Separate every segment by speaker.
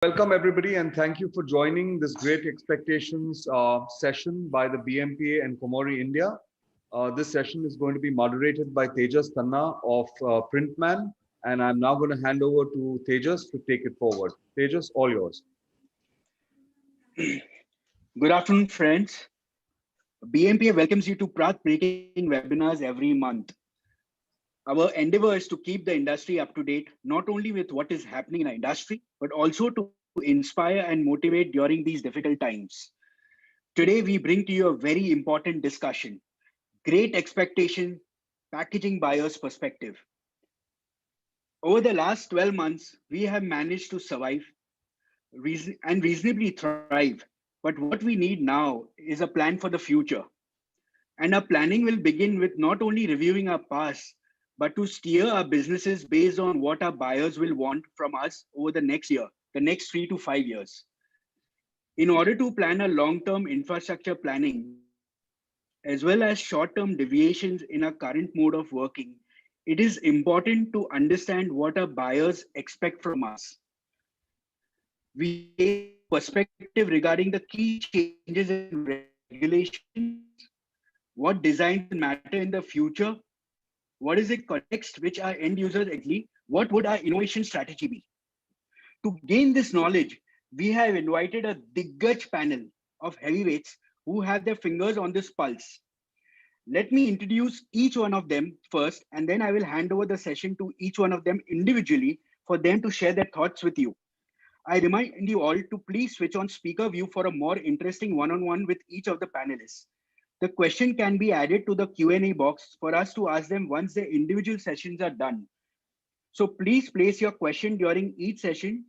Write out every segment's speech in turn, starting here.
Speaker 1: Welcome everybody and thank you for joining this Great Expectations session by the BMPA and Komori India. This session is going to be moderated by Tejas Khanna of Printman, and I'm now going to hand over to Tejas to take it forward. Tejas, all yours.
Speaker 2: Good afternoon, friends. BMPA welcomes you to path-breaking webinars every month. Our endeavor is to keep the industry up to date, not only with what is happening in the industry, but also to inspire and motivate during these difficult times. Today, we bring to you a very important discussion, Great Expectation, Packaging Buyers Perspective. Over the last 12 months, we have managed to survive and reasonably thrive. But what we need now is a plan for the future. And our planning will begin with not only reviewing our past, but to steer our businesses based on what our buyers will want from us over the next year, the next 3 to 5 years. In order to plan a long-term infrastructure planning, as well as short-term deviations in our current mode of working, it is important to understand what our buyers expect from us. We take a perspective regarding the key changes in regulations, what designs will matter in the future, what is the context which our end users exactly, what would our innovation strategy be. To gain this knowledge, we have invited a Diggaj panel of heavyweights who have their fingers on this pulse. Let me introduce each one of them first, and then I will hand over the session to each one of them individually for them to share their thoughts with you. I remind you all to please switch on speaker view for a more interesting one-on-one with each of the panelists. The question can be added to the Q&A box for us to ask them once the individual sessions are done. So please place your question during each session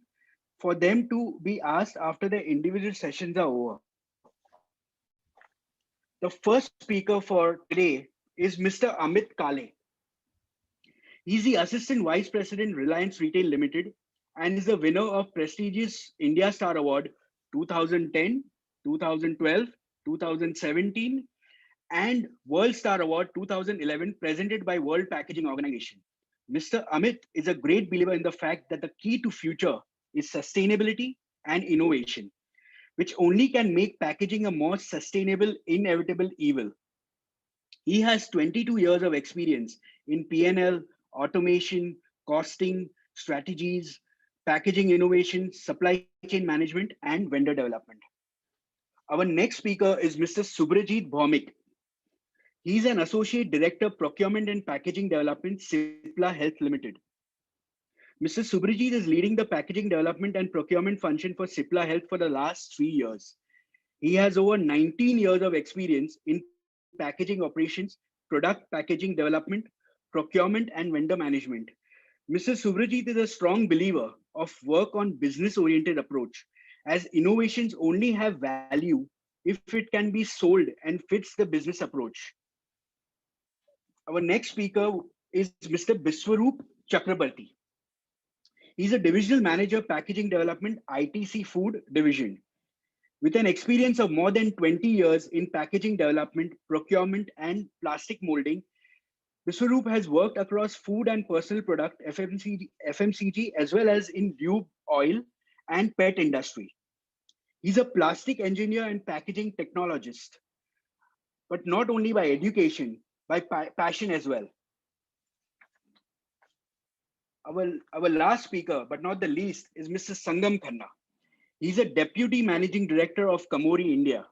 Speaker 2: for them to be asked after the individual sessions are over. The first speaker for today is Mr. Amit Kale. He's the Assistant Vice President, Reliance Retail Limited, and is the winner of prestigious India Star Award 2010, 2012, 2017, and World Star Award 2011 presented by World Packaging Organization. Mr. Amit is a great believer in the fact that the key to future is sustainability and innovation, which only can make packaging a more sustainable, inevitable evil. He has 22 years of experience in P&L, automation, costing, strategies, packaging innovation, supply chain management, and vendor development. Our next speaker is Mr. Subrajit Bhaumik. He's an Associate Director, Procurement and Packaging Development, Cipla Health Limited. Mr. Subrajit is leading the packaging development and procurement function for Cipla Health for the last 3 years. He has over 19 years of experience in packaging operations, product packaging development, procurement, and vendor management. Mr. Subrajit is a strong believer of work on business-oriented approach, as innovations only have value if it can be sold and fits the business approach. Our next speaker is Mr. Biswaroop Chakrabarti. He's a Divisional Manager, Packaging Development, ITC Food Division. With an experience of more than 20 years in packaging development, procurement, and plastic molding, Biswaroop has worked across food and personal product, FMCG, as well as in lube, oil, and pet industry. He's a plastic engineer and packaging technologist, but not only by education, by passion as well. Our last speaker, but not the least, is Mr. Sangam Khanna. He's a Deputy Managing Director of Komori India.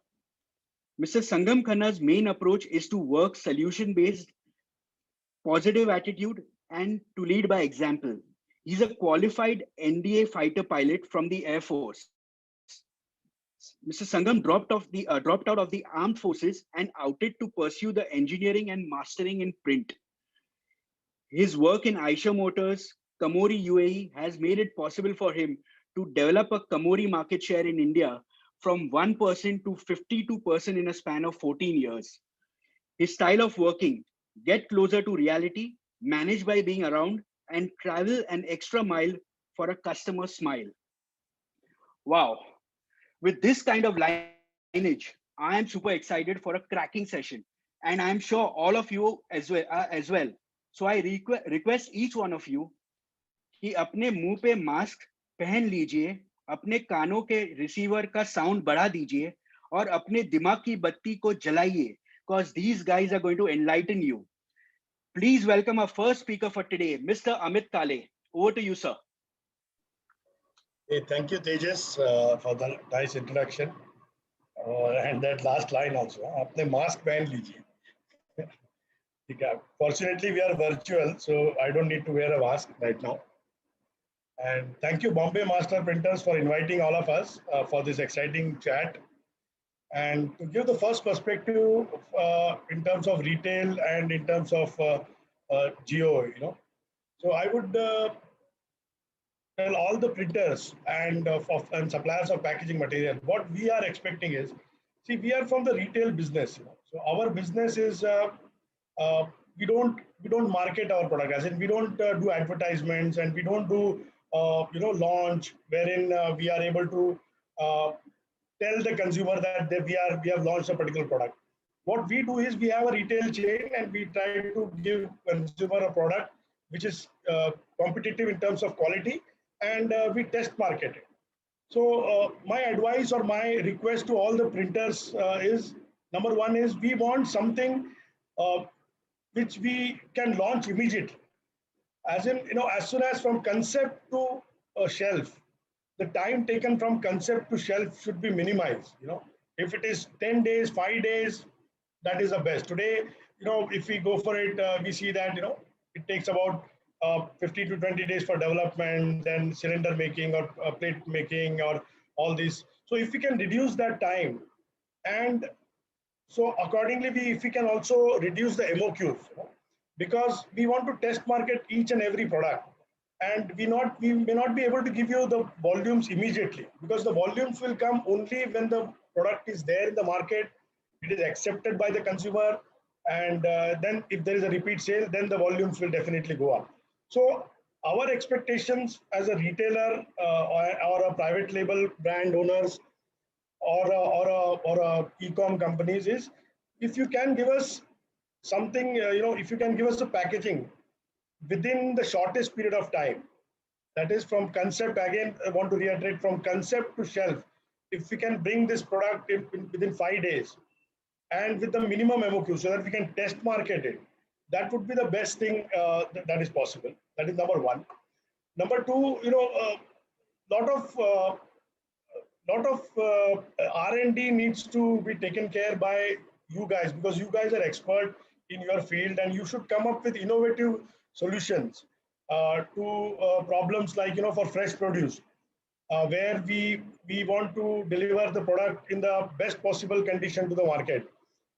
Speaker 2: Mr. Sangam Khanna's main approach is to work solution-based, positive attitude, and to lead by example. He's a qualified NDA fighter pilot from the Air Force. Mr. Sangam dropped out of the armed forces and outed to pursue the engineering and mastering in print. His work in Eicher Motors, Komori UAE has made it possible for him to develop a Komori market share in India from 1% to 52% in a span of 14 years. His style of working, get closer to reality, manage by being around, and travel an extra mile for a customer's smile. Wow. With this kind of lineage, I am super excited for a cracking session, and I am sure all of you as well. So I request each one of you कि अपने मुंह पे mask पहन लीजिए अपने कानों के receiver का साउंड बढ़ा दीजिए और अपने दिमाग की बत्ती को जलाइए, because these guys are going to enlighten you. Please welcome our first speaker for today, Mr. Amit Kale. Over to you, sir.
Speaker 3: Hey, thank you, Tejas, for the nice introduction. And that last line also. अपने mask पहन लीजिए. ठीक है. Fortunately, we are virtual, so I don't need to wear a mask right now. And thank you, Bombay Master Printers, for inviting all of us for this exciting chat. And to give the first perspective in terms of retail and in terms of geo, So I would tell all the printers and suppliers of packaging material, what we are expecting is, see, we are from the retail business, So our business is we don't market our product, as in we don't do advertisements, and we don't do launch wherein we are able to tell the consumer that we have launched a particular product. What we do is we have a retail chain and we try to give consumer a product which is competitive in terms of quality, and we test market it. So my advice or my request to all the printers is, number one is we want something which we can launch immediately. As in, as soon as from concept to shelf, the time taken from concept to shelf should be minimized. If it is 10 days, 5 days, that is the best. Today, if we go for it, we see that, it takes about 50 to 20 days for development, then cylinder making or plate making or all this. So if we can reduce that time, and so accordingly, if we can also reduce the MOQs, because we want to test market each and every product, and we may not be able to give you the volumes immediately, because the volumes will come only when the product is there in the market, it is accepted by the consumer, and then if there is a repeat sale, then the volumes will definitely go up. So our expectations as a retailer or a private label brand owners or a e-com companies is, if you can give us something, if you can give us a packaging within the shortest period of time, that is from concept, again, I want to reiterate, from concept to shelf, if we can bring this product within 5 days and with the minimum MOQ so that we can test market it, that would be the best thing that is possible. That is number one. Number two, lot of R&D needs to be taken care by you guys, because you guys are expert in your field, and you should come up with innovative solutions to problems like, for fresh produce, where we want to deliver the product in the best possible condition to the market.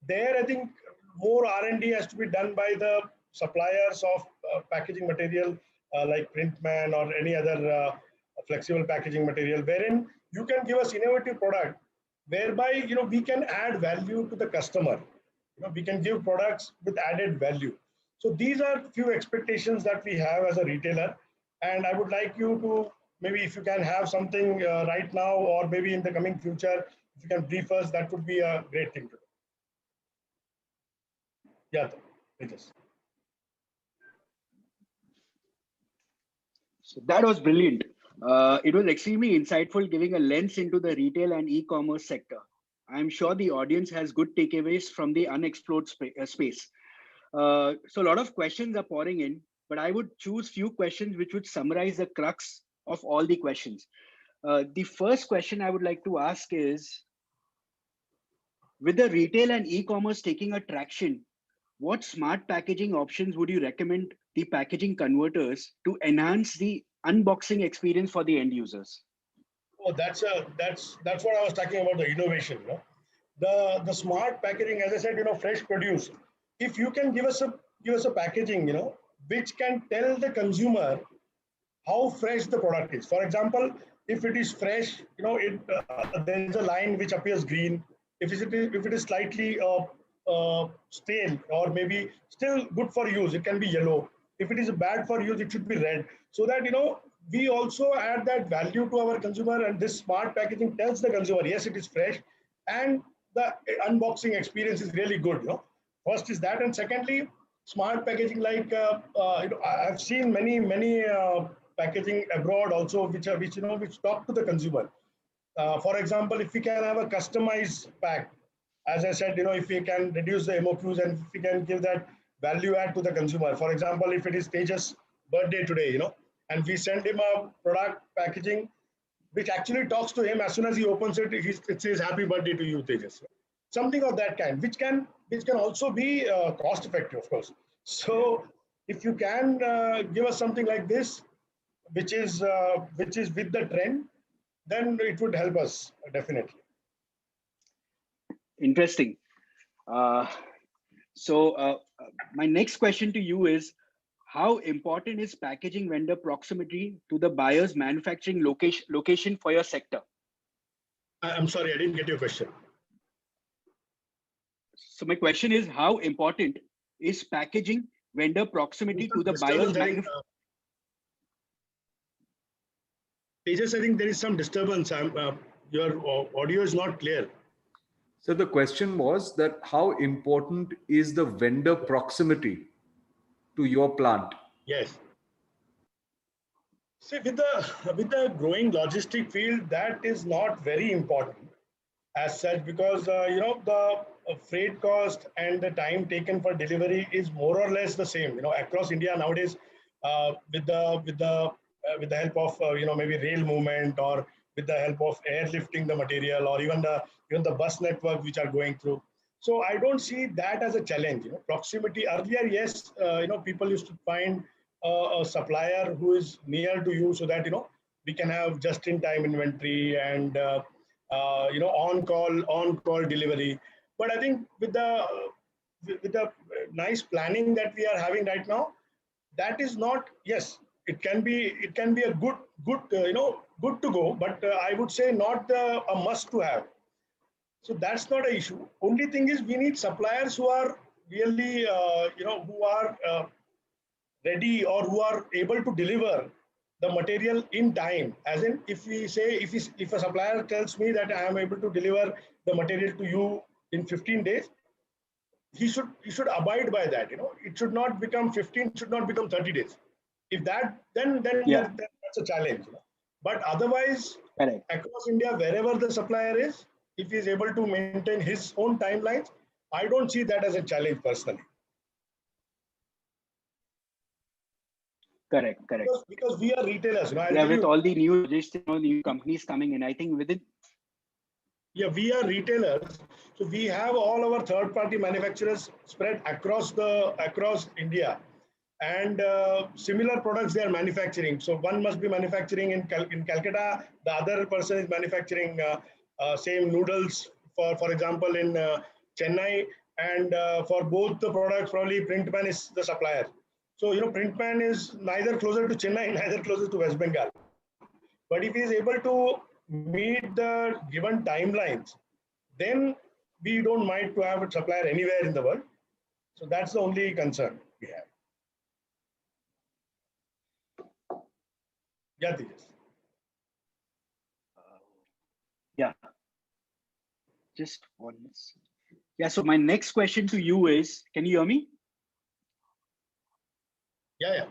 Speaker 3: There, I think more R&D has to be done by the suppliers of packaging material like Printman or any other flexible packaging material, wherein you can give us innovative product, whereby we can add value to the customer. We can give products with added value. So these are few expectations that we have as a retailer, and I would like you to, maybe if you can have something right now, or maybe in the coming future, if you can brief us, that would be a great thing to do. Yeah, Tejas.
Speaker 2: So that was brilliant. It was extremely insightful, giving a lens into the retail and e-commerce sector. I'm sure the audience has good takeaways from the unexplored space. So a lot of questions are pouring in, but I would choose few questions which would summarize the crux of all the questions. The first question I would like to ask is, with the retail and e-commerce taking a traction, what smart packaging options would you recommend the packaging converters to enhance the unboxing experience for the end users?
Speaker 3: Oh, that's what I was talking about, the innovation. The smart packaging, as I said, fresh produce. If you can give us a packaging, which can tell the consumer how fresh the product is. For example, if it is fresh, there is a line which appears green. If it is slightly stale or maybe still good for use, it can be yellow. If it is bad for use, it should be red. So that we also add that value to our consumer, and this smart packaging tells the consumer, yes, it is fresh, and the unboxing experience is really good. First is that, and secondly, smart packaging, like I've seen many packaging abroad also, which talk to the consumer. For example, if we can have a customized pack, as I said, if we can reduce the MOQs and if we can give that value add to the consumer. For example, if it is Tejas' birthday today, and we send him a product packaging which actually talks to him as soon as he opens it, it says happy birthday to you, Tejas. Something of that kind, which can also be cost effective, of course. So if you can give us something like this, which is with the trend, then it would help us definitely.
Speaker 2: Interesting. So my next question to you is, how important is packaging vendor proximity to the buyer's manufacturing location for your sector?
Speaker 3: I'm sorry, I didn't get your question.
Speaker 2: So my question is, how important is packaging vendor proximity to the buyer's manufacturing?
Speaker 3: Tejas, I think there is some disturbance. Your audio is not clear.
Speaker 1: So the question was that how important is the vendor proximity to your plant?
Speaker 3: Yes. See, with the growing logistic field, that is not very important as such, because the freight cost and the time taken for delivery is more or less the same. Across India nowadays, with the help of maybe rail movement, or with the help of airlifting the material, or even the bus network which are going through. So I don't see that as a challenge. Proximity earlier, yes, people used to find a supplier who is near to you, so that we can have just-in-time inventory and on-call delivery. But I think with the nice planning that we are having right now, that is not, yes, it can be a good to go, but I would say not a must to have. So that's not an issue. Only thing is, we need suppliers who are really who are ready, or who are able to deliver the material in time. As in, if a supplier tells me that I am able to deliver the material to you in 15 days, he should abide by that. It should not become 15, should not become 30 days. If that, then that's a challenge. But otherwise,
Speaker 2: Correct.
Speaker 3: Across India, wherever the supplier is, if he is able to maintain his own timelines, I don't see that as a challenge personally.
Speaker 2: Correct.
Speaker 3: Because we are retailers.
Speaker 2: With all the new new companies coming in, I think within.
Speaker 3: Yeah, we are retailers. So we have all our third-party manufacturers spread across India. And similar products they are manufacturing. So one must be manufacturing in Calcutta, the other person is manufacturing same noodles, for example, in Chennai, and for both the products, probably Printman is the supplier. So Printman is neither closer to Chennai, neither closer to West Bengal. But if he is able to meet the given timelines, then we don't mind to have a supplier anywhere in the world. So that's the only concern we have. Yeah, Tejas.
Speaker 2: Yeah. Just one. Yeah. So my next question to you is, can you hear me?
Speaker 3: Yeah.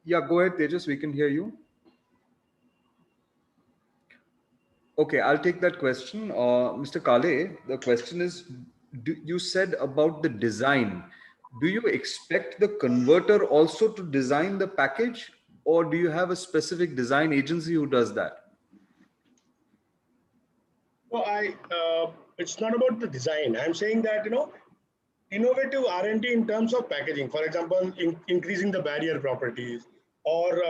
Speaker 1: Yeah, go ahead, Tejas. We can hear you. Okay, I'll take that question. Mr. Kale, the question is, you said about the design. Do you expect the converter also to design the package, or do you have a specific design agency who does that?
Speaker 3: No, it's not about the design. I'm saying that, innovative R&D in terms of packaging, for example, increasing the barrier properties, or,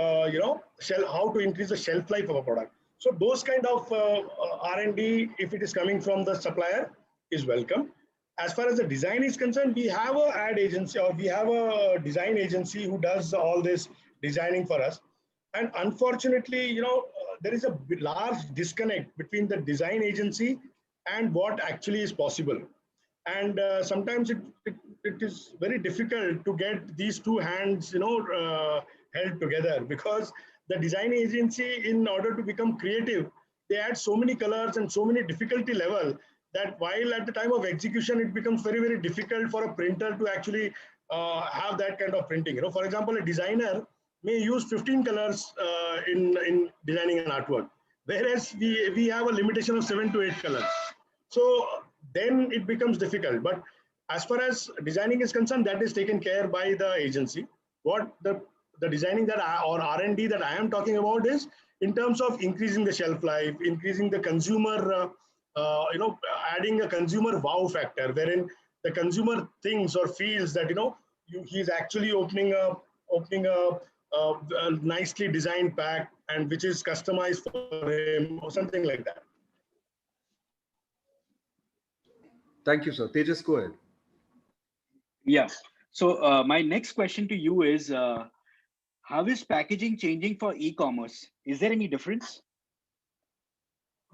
Speaker 3: how to increase the shelf life of a product. So those kind of R&D, if it is coming from the supplier, is welcome. As far as the design is concerned, we have a ad agency, or we have a design agency who does all this designing for us. And unfortunately, there is a large disconnect between the design agency and what actually is possible. And sometimes it is very difficult to get these two hands, held together, because the design agency, in order to become creative, they add so many colors and so many difficulty level that while at the time of execution, it becomes very, very difficult for a printer to actually have that kind of printing. You know, for example, a designer may use 15 colors in designing an artwork, whereas we have a limitation of 7 to 8 colors. So then it becomes difficult. But as far as designing is concerned, that is taken care by the agency. What the designing that or R&D that I am talking about is in terms of increasing the shelf life, increasing the consumer, adding a consumer wow factor, wherein the consumer thinks or feels that he's actually opening a nicely designed pack and which is customized for him or something like that.
Speaker 1: Thank you, sir. Tejas, go ahead.
Speaker 2: Yeah. So my next question to you is, how is packaging changing for e-commerce? Is there any difference?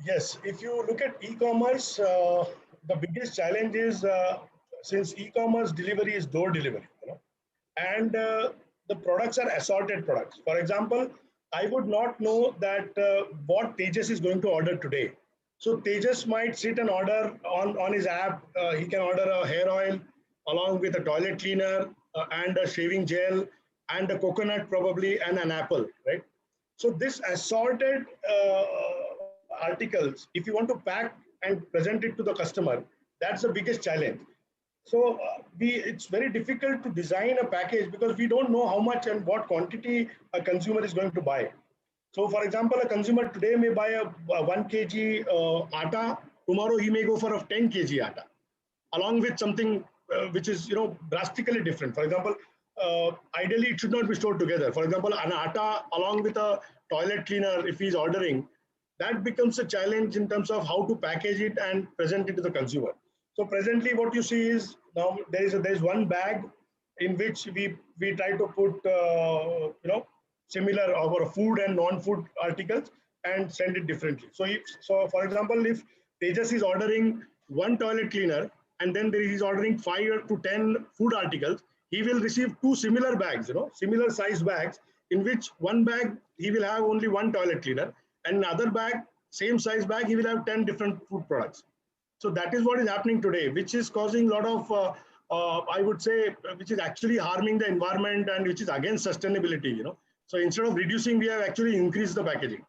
Speaker 3: Yes, if you look at e-commerce, the biggest challenge is since e-commerce delivery is door delivery, and the products are assorted products. For example, I would not know that what Tejas is going to order today. So Tejas might sit and order on his app. He can order a hair oil along with a toilet cleaner and a shaving gel and a coconut probably and an apple, right? So this assorted articles, if you want to pack and present it to the customer, that's the biggest challenge. So it's very difficult to design a package because we don't know how much and what quantity a consumer is going to buy. So for example, a consumer today may buy a 1 kg atta, tomorrow he may go for a 10 kg atta, along with something which is drastically different. For example, ideally it should not be stored together. For example, an atta along with a toilet cleaner, if he's ordering, that becomes a challenge in terms of how to package it and present it to the consumer. So presently what you see is now there's one bag in which we try to put similar or food and non-food articles and send it differently. So for example, if Tejas is ordering one toilet cleaner and then he's ordering 5 to 10 food articles, he will receive two similar bags, similar size bags, in which one bag he will have only one toilet cleaner, and another bag, same size bag, he will have 10 different food products. So that is what is happening today, which is causing a lot of, I would say, which is actually harming the environment and which is against sustainability. So instead of reducing, we have actually increased the packaging.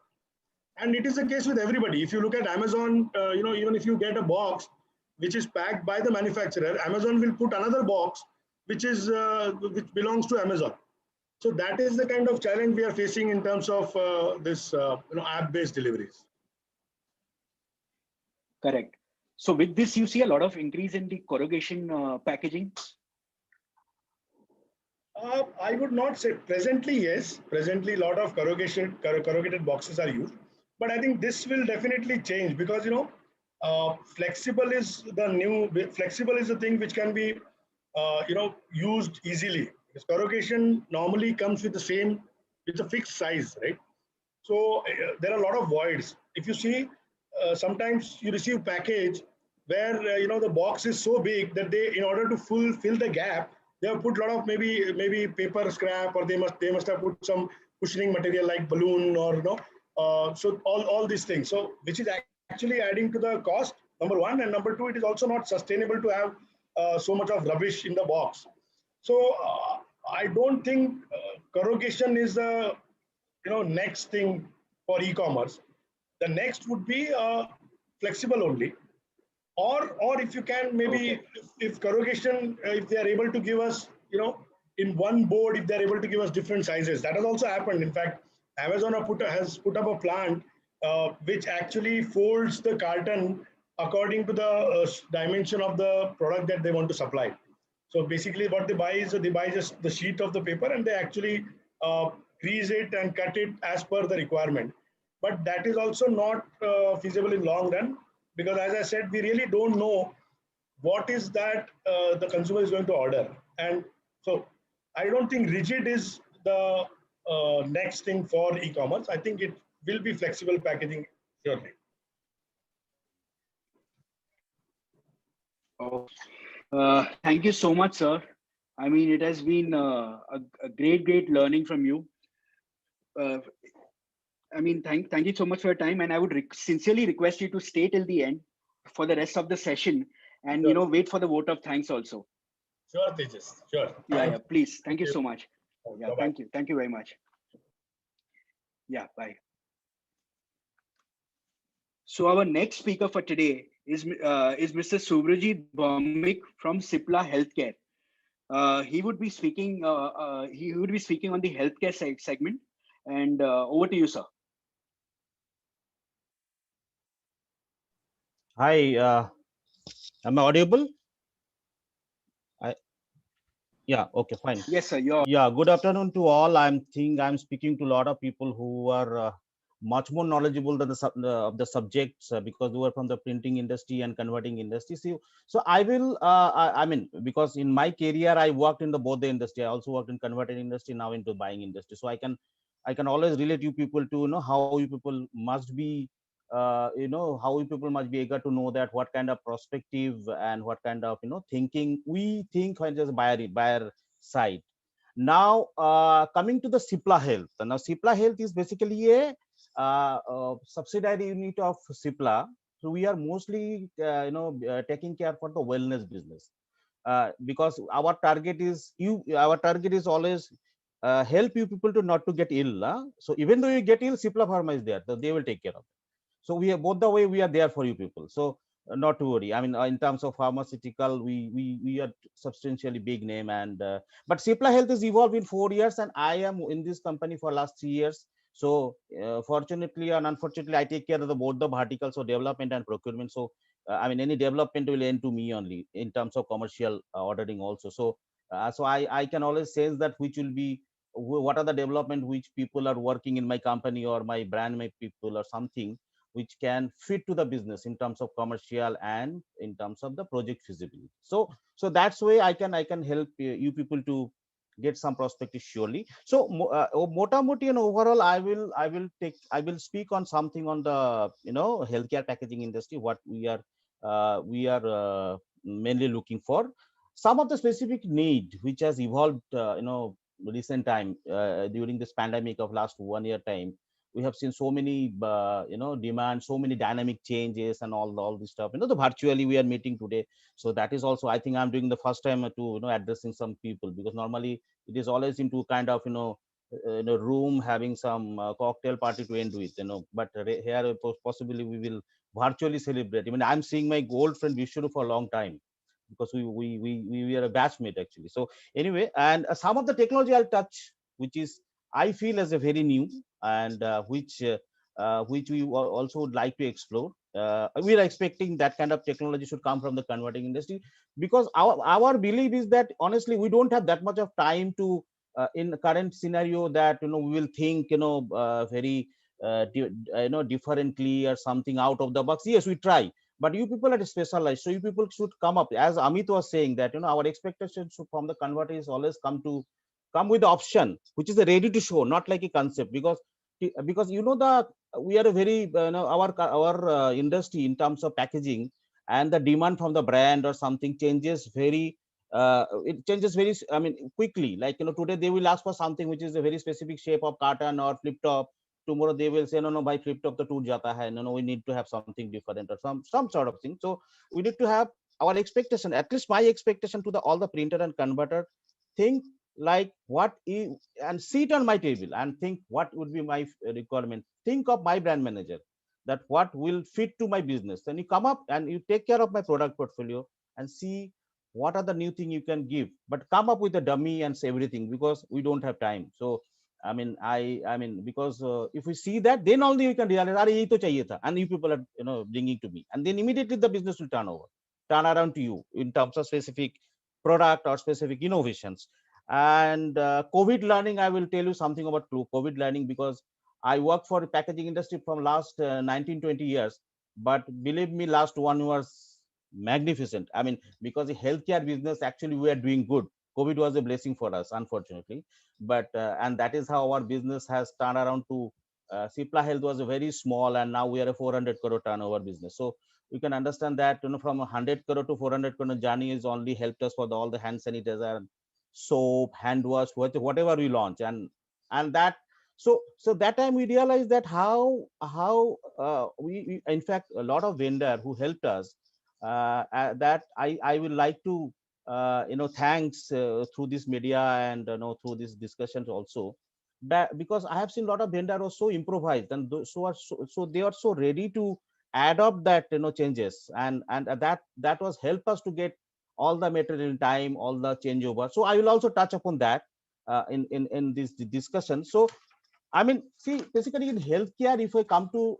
Speaker 3: And it is the case with everybody. If you look at Amazon, even if you get a box which is packed by the manufacturer, Amazon will put another box which belongs to Amazon. So that is the kind of challenge we are facing in terms of this app-based deliveries.
Speaker 2: Correct. So with this, you see a lot of increase in the corrugation packaging?
Speaker 3: I would not say presently, yes. Presently, a lot of corrugated boxes are used. But I think this will definitely change because, flexible is the thing which can be, used easily. Because corrugation normally comes with a fixed size, right? So there are a lot of voids. If you see, sometimes you receive package where the box is so big that in order to fill the gap, they have put a lot of maybe paper scrap, or they must have put some cushioning material like balloon or so all these things. So which is actually adding to the cost, number one, and number two, it is also not sustainable to have so much of rubbish in the box. So I don't think corrugation is the next thing for e-commerce. The next would be flexible only, or if you can maybe
Speaker 2: Okay.
Speaker 3: if corrugation, if they are able to give us in one board, if they are able to give us different sizes, that has also happened. In fact, Amazon has put up a plant which actually folds the carton according to the dimension of the product that they want to supply. So basically what they buy is they buy just the sheet of the paper and they actually crease it and cut it as per the requirement. But that is also not feasible in long run, because as I said, we really don't know what is that the consumer is going to order. And so I don't think rigid is the next thing for e-commerce. I think it will be flexible packaging surely.
Speaker 2: Oh, thank you so much, sir. I mean, it has been a great learning from you. I mean, thank you so much for your time, and I would sincerely request you to stay till the end for the rest of the session, and
Speaker 3: Sure.
Speaker 2: wait for the vote of thanks also.
Speaker 3: Sure, Tejas. Sure.
Speaker 2: Yeah, please. Thank
Speaker 3: Thank
Speaker 2: you
Speaker 3: you.
Speaker 2: so much. Yeah,
Speaker 3: Bye-bye.
Speaker 2: thank you very much. Yeah, bye. So our next speaker for today is Mr. Subrajit Bhaumik from Cipla Healthcare. He would be speaking on the healthcare segment, and over to you, sir.
Speaker 4: Hi, am I audible? Yeah, okay, fine.
Speaker 2: Yes, sir. You're
Speaker 4: Yeah, good afternoon to all. I'm speaking to a lot of people who are much more knowledgeable than of the subjects because they were from the printing industry and converting industry. So I will, I mean, because in my career I worked in both the industry. I also worked in converting industry, now into buying industry. So I can always relate you people to how you people must be how you people must be eager to know that what kind of perspective and what kind of thinking we think when just buyer side. Now coming to the Cipla Health. Now Cipla Health is basically a subsidiary unit of Cipla. So we are mostly taking care for the wellness business because our target is always help you people to not to get ill. So even though you get ill, Cipla Pharma is there, so they will take care of it. So we are both the way we are there for you people. So not to worry. I mean, in terms of pharmaceutical, we are substantially big name, and but Cipla Health has evolved in 4 years, and I am in this company for last 3 years. So fortunately and unfortunately, I take care of both the verticals, so development and procurement. So I mean, any development will end to me only in terms of commercial ordering also. So I can always sense that which will be what are the development which people are working in my company or my brand, my people or something which can fit to the business in terms of commercial and in terms of the project feasibility. So that's way I can help you people to get some perspective surely. So motamoti and overall I will speak on something on the healthcare packaging industry, what we are mainly looking for, some of the specific need which has evolved recent time during this pandemic of last 1 year time. We have seen so many demands, so many dynamic changes and all this stuff, the virtually we are meeting today. So that is also, I think I'm doing the first time to addressing some people, because normally it is always into kind of in a room having some cocktail party to end with, but here possibly we will virtually celebrate. I mean, I'm seeing my old friend Vishnu for a long time, because we are a batchmate actually. So anyway, and some of the technology I'll touch, which is I feel as a very new, and which we also would like to explore. We are expecting that kind of technology should come from the converting industry, because our belief is that honestly we don't have that much of time to in the current scenario that we will think very differently or something out of the box. Yes, we try, but you people are specialized, so you people should come up, as Amit was saying, that our expectations from the converter is always come with the option which is ready to show, not like a concept, because the we are a very our industry in terms of packaging, and the demand from the brand or something changes very it changes very, I mean, quickly. Like today they will ask for something which is a very specific shape of carton or flip top. Tomorrow they will say no, by flip top the toot jata hai, no, we need to have something different or some sort of thing. So we need to have our expectation, at least my expectation to the all the printer and converter, think like what is, and sit on my table and think what would be my requirement, think of my brand manager, that what will fit to my business. Then you come up and you take care of my product portfolio and see what are the new thing you can give, but come up with a dummy and say everything, because we don't have time. So I mean because if we see that, then only we can realize, Are, yehi to chahiye tha, and you people are bringing to me, and then immediately the business will turn around to you in terms of specific product or specific innovations. And COVID learning, I will tell you something about COVID learning, because I work for the packaging industry from last 19-20 years, but believe me, last one was magnificent. I mean, because the healthcare business actually we are doing good. COVID was a blessing for us, unfortunately, but and that is how our business has turned around to Cipla Health was a very small, and now we are a 400 crore turnover business. So you can understand that from 100 crore to 400 crore journey is only helped us for all the hand sanitizer, soap, hand wash, whatever we launch, and that So that time we realized that how we in fact a lot of vendor who helped us, that I will like to thanks through this media and through these discussions also, that because I have seen a lot of vendor are so improvised and so they are so ready to adopt that changes, and that was help us to get all the material in time, all the changeover. So I will also touch upon that in this discussion. So I mean, see, basically in healthcare, if I come to,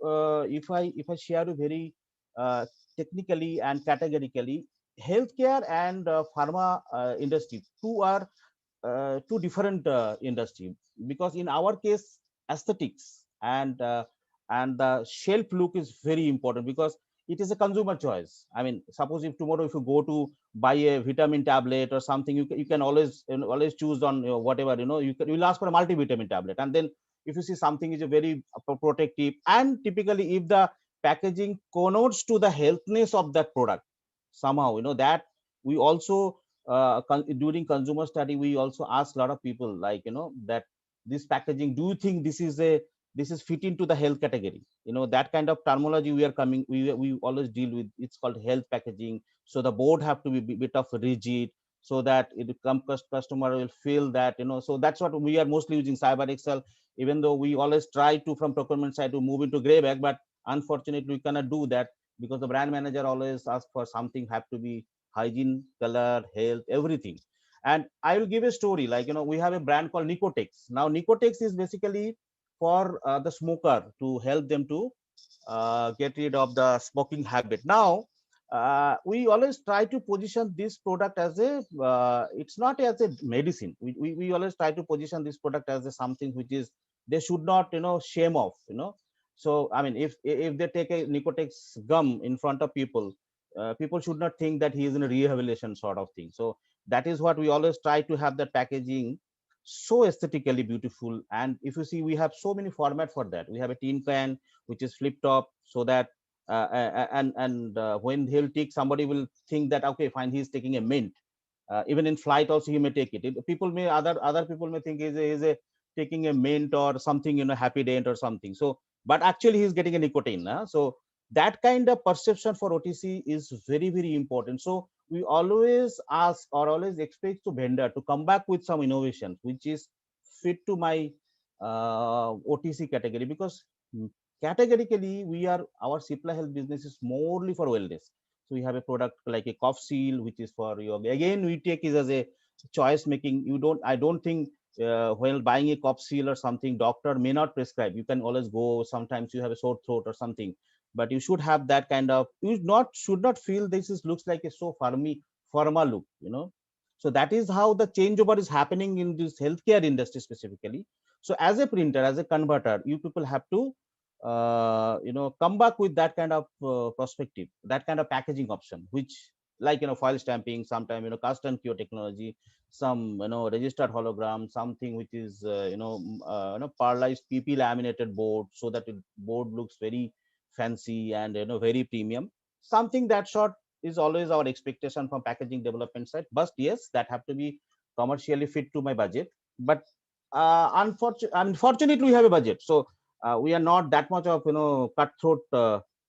Speaker 4: if I share you very uh, technically and categorically, healthcare and pharma industry, two different industry, because in our case, aesthetics and the shelf look is very important, because it is a consumer choice. I mean, suppose if tomorrow if you go to buy a vitamin tablet or something, you can always always choose on whatever you'll ask for a multivitamin tablet, and then if you see something is a very protective, and typically if the packaging connotes to the healthiness of that product somehow, that we also during consumer study we also ask a lot of people, like that this packaging, do you think this is fit into the health category? That kind of terminology we are coming, we always deal with. It's called health packaging. So the board have to be bit of rigid, so that it customer will feel that so that's what we are mostly using Cyber Excel, even though we always try to from procurement side to move into gray bag, but unfortunately we cannot do that, because the brand manager always asks for something have to be hygiene, color, health, everything. And I will give a story, like we have a brand called Nicotex. Now Nicotex is basically for the smoker, to help them to get rid of the smoking habit. Now we always try to position this product as a it's not as a medicine. We always try to position this product as a something which is they should not shame off. So I mean, if they take a Nicotex gum in front of people, people should not think that he is in a rehabilitation sort of thing. So that is what we always try to have, that packaging so aesthetically beautiful. And if you see, we have so many format for that. We have a tin can which is flip top, so that when he'll take, somebody will think that okay fine, he's taking a mint. Even in flight also he may take it. People may, other people may think is a taking a mint or something, happy dent or something. So but actually he's getting a nicotine. So that kind of perception for OTC is very very important. So we always ask or always expect to vendor to come back with some innovation which is fit to my OTC category, because categorically we are, our Cipla Health business is morely for wellness. So we have a product like a cough seal which is for yoga. Again, we take it as a choice making. I don't think while buying a cough seal or something, doctor may not prescribe. You can always go, sometimes you have a sore throat or something, but you should have that kind of, you should not feel this is looks like a so formal look. So that is how the changeover is happening in this healthcare industry specifically. So as a printer, as a converter, you people have to come back with that kind of perspective, that kind of packaging option, which like foil stamping, sometime custom cure technology, some registered hologram, something which is parallelized PP laminated board, so that board looks very fancy and very premium. Something that sort is always our expectation from packaging development side. But yes, that have to be commercially fit to my budget. But unfortunately we have a budget, so we are not that much of cutthroat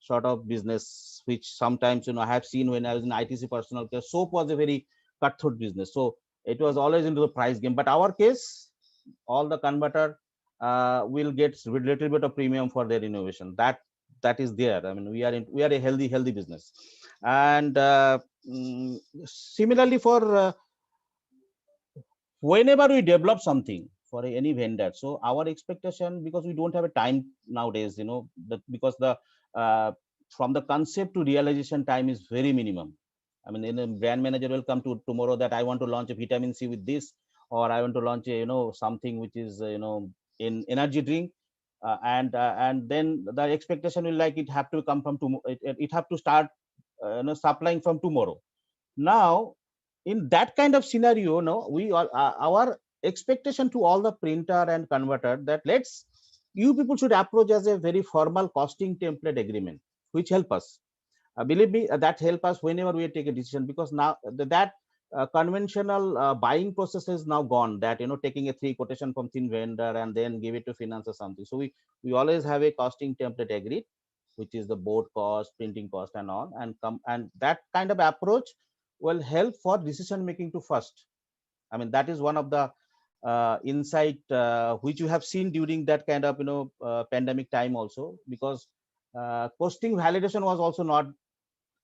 Speaker 4: sort of business, which sometimes I have seen when I was in ITC personal care. Soap was a very cutthroat business, so it was always into the price game. But our case, all the converter will get a little bit of premium for their innovation. That is there. I mean, we are a healthy business. And similarly for whenever we develop something for any vendor, so our expectation, because we don't have a time nowadays, because the from the concept to realization time is very minimum. I mean, in a brand manager will come to tomorrow that I want to launch a vitamin C with this, or I want to launch a something which is in energy drink, and then the expectation will like it have to come from tomorrow, it have to start supplying from tomorrow. Now in that kind of scenario, no, we all our expectation to all the printer and converter, that let's, you people should approach as a very formal costing template agreement, which help us, believe me, that help us whenever we take a decision, because now that conventional buying process is now gone, that taking a 3 quotation from thin vendor and then give it to finance or something. So we always have a costing template agreed, which is the board cost, printing cost and all, and that kind of approach will help for decision making to first. I mean, that is one of the insight which you have seen during that kind of pandemic time also, because costing validation was also not,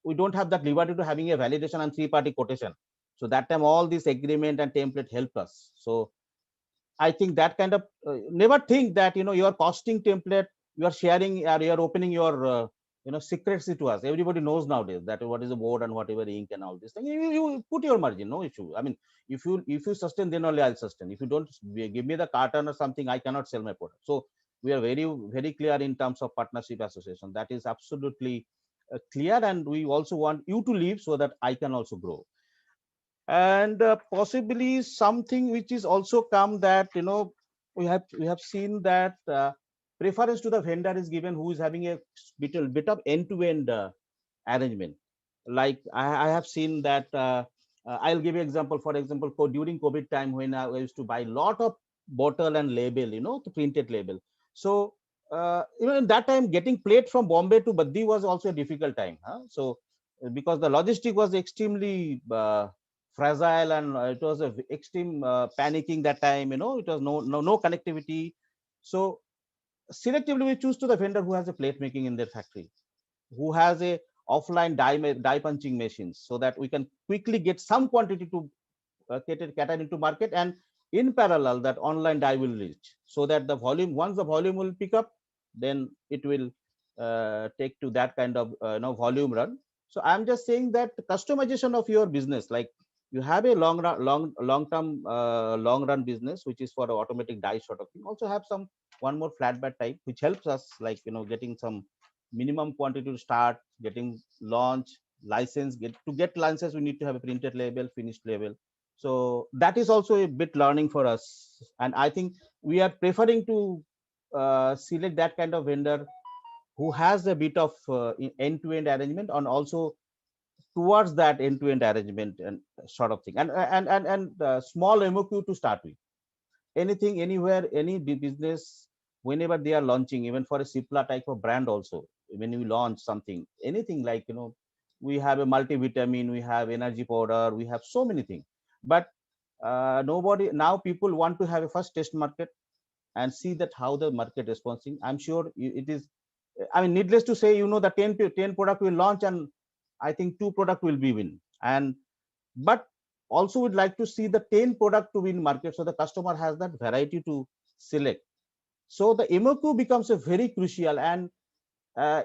Speaker 4: we don't have that liberty to having a validation and 3-party quotation. So that time all this agreement and template helped us. So I think that kind of never think that your costing template you are sharing or you are opening your secrecy to us. Everybody knows nowadays that what is the board and whatever ink and all this thing. You put your margin, no issue. I mean, if you sustain, then only I'll sustain. If you don't give me the carton or something, I cannot sell my product. So we are very very clear in terms of partnership association. That is absolutely clear, and we also want you to leave so that I can also grow. And possibly something which is also come, that we have seen that preference to the vendor is given who is having a bit of end-to-end arrangement. Like I have seen that I'll give you example. For example, during COVID time, when I used to buy a lot of bottle and label, the printed label. So in that time, getting plate from Bombay to Baddi was also a difficult time, huh? So because the logistic was extremely fragile, and it was a extreme panicking that time, it was no connectivity. So selectively we choose to the vendor who has a plate making in their factory, who has a offline die punching machines, so that we can quickly get some quantity to cater into market, and in parallel that online die will reach, so that the volume, once the volume will pick up, then it will take to that kind of volume run. So I'm just saying that the customization of your business, like you have a long term long run business which is for automatic die sort of thing, also have some one more flatbed type which helps us, like getting some minimum quantity to start, getting launch license. Get license, we need to have a printed label, finished label. So that is also a bit learning for us, and I think we are preferring to select that kind of vendor who has a bit of end-to-end arrangement, and also towards that end-to-end arrangement and sort of thing, and small MOQ to start with. Anything, anywhere, any business, whenever they are launching, even for a Cipla type of brand also, when you launch something, anything like we have a multivitamin, we have energy powder, we have so many things, but nobody now, people want to have a first test market and see that how the market responding. I'm sure it is, I mean, needless to say, the 10 product will launch, and I think 2 product will be win. And but also would like to see the 10 product to win market, so the customer has that variety to select. So the MOQ becomes a very crucial, and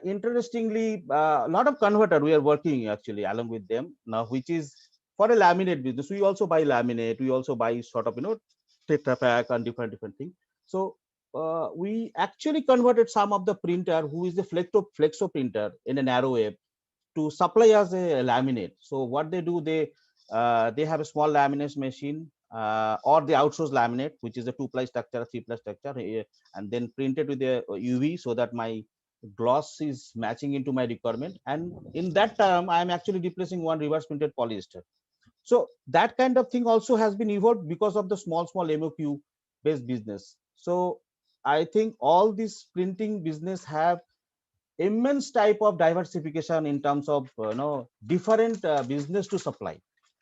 Speaker 4: interestingly, a lot of converter we are working actually along with them now, which is for a laminate business. We also buy laminate, we also buy sort of Tetra Pak and different things. So we actually converted some of the printer who is the flexo printer in a narrow wave to supply us a laminate. So what they do, they have a small laminate machine, or they outsource laminate, which is a 2-ply structure, 3-ply structure, and then printed with a UV, so that my gloss is matching into my requirement. And in that term, I am actually replacing one reverse printed polyester. So that kind of thing also has been evolved because of the small MOQ based business. So I think all this printing business have immense type of diversification in terms of different business to supply.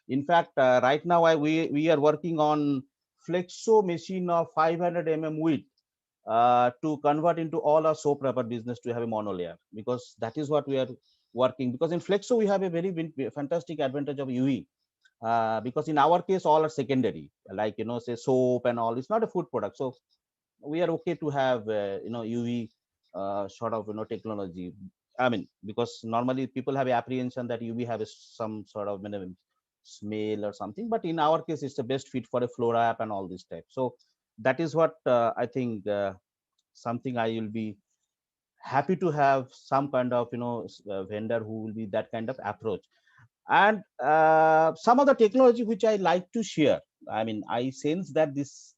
Speaker 4: In fact, right now we are working on flexo machine of 500 width to convert into all our soap rubber business to have a monolayer, because that is what we are working. Because in flexo we have a very fantastic advantage of UV, because in our case all are secondary, like say soap and all. It's not a food product, so we are okay to have UV sort of technology. I mean, because normally people have apprehension that UV have some sort of smell or something, but in our case it's the best fit for a Flora app and all this type. So that is what I think something I will be happy to have some kind of vendor who will be that kind of approach. And some of the technology which I like to share, I mean, I sense that this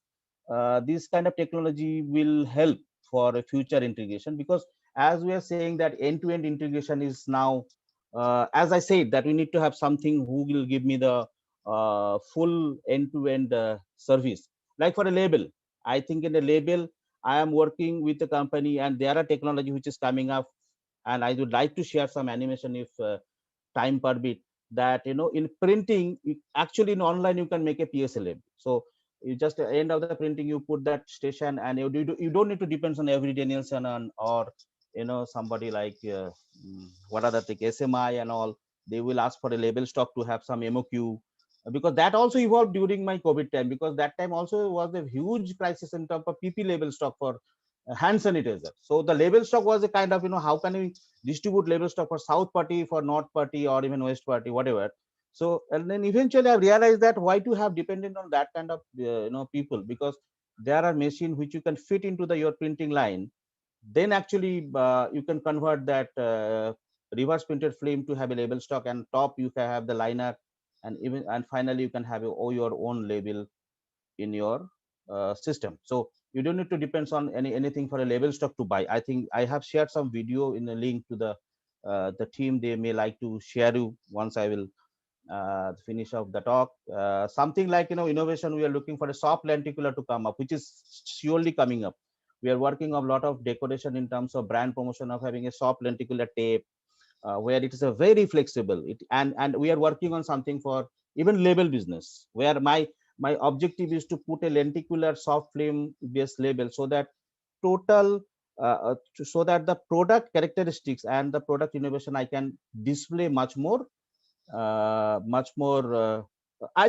Speaker 4: kind of technology will help for a future integration, because as we are saying that end-to-end integration is now, as I said, that we need to have something who will give me the full end-to-end service. Like for a label, I think in a label, I am working with a company and there are technology which is coming up, and I would like to share some animation if time permit, that in printing actually in online you can make a PSA label. So you just at the end of the printing you put that station, and you don't need to depend on every Danielson or somebody like what are the thing, SMI and all. They will ask for a label stock to have some MOQ, because that also evolved during my COVID time, because that time also was a huge crisis in terms of PP label stock for hand sanitizer. So the label stock was a kind of, how can we distribute label stock for South party, for North party, or even West party, whatever. So, and then eventually I realized that why to have dependent on that kind of people, because there are machines which you can fit into your printing line. Then actually you can convert that reverse printed film to have a label stock, and top you can have the liner, and finally you can have your own label in your system. So you don't need to depend on anything for a label stock to buy. I think I have shared some video in a link to the team. They may like to share you once I will finish off the talk. Something like innovation, we are looking for a soft lenticular to come up, which is surely coming up. We are working on a lot of decoration in terms of brand promotion of having a soft lenticular tape, where it is a very flexible. And we are working on something for even label business, where my objective is to put a lenticular soft film based label, so that total so that the product characteristics and the product innovation I can display much more I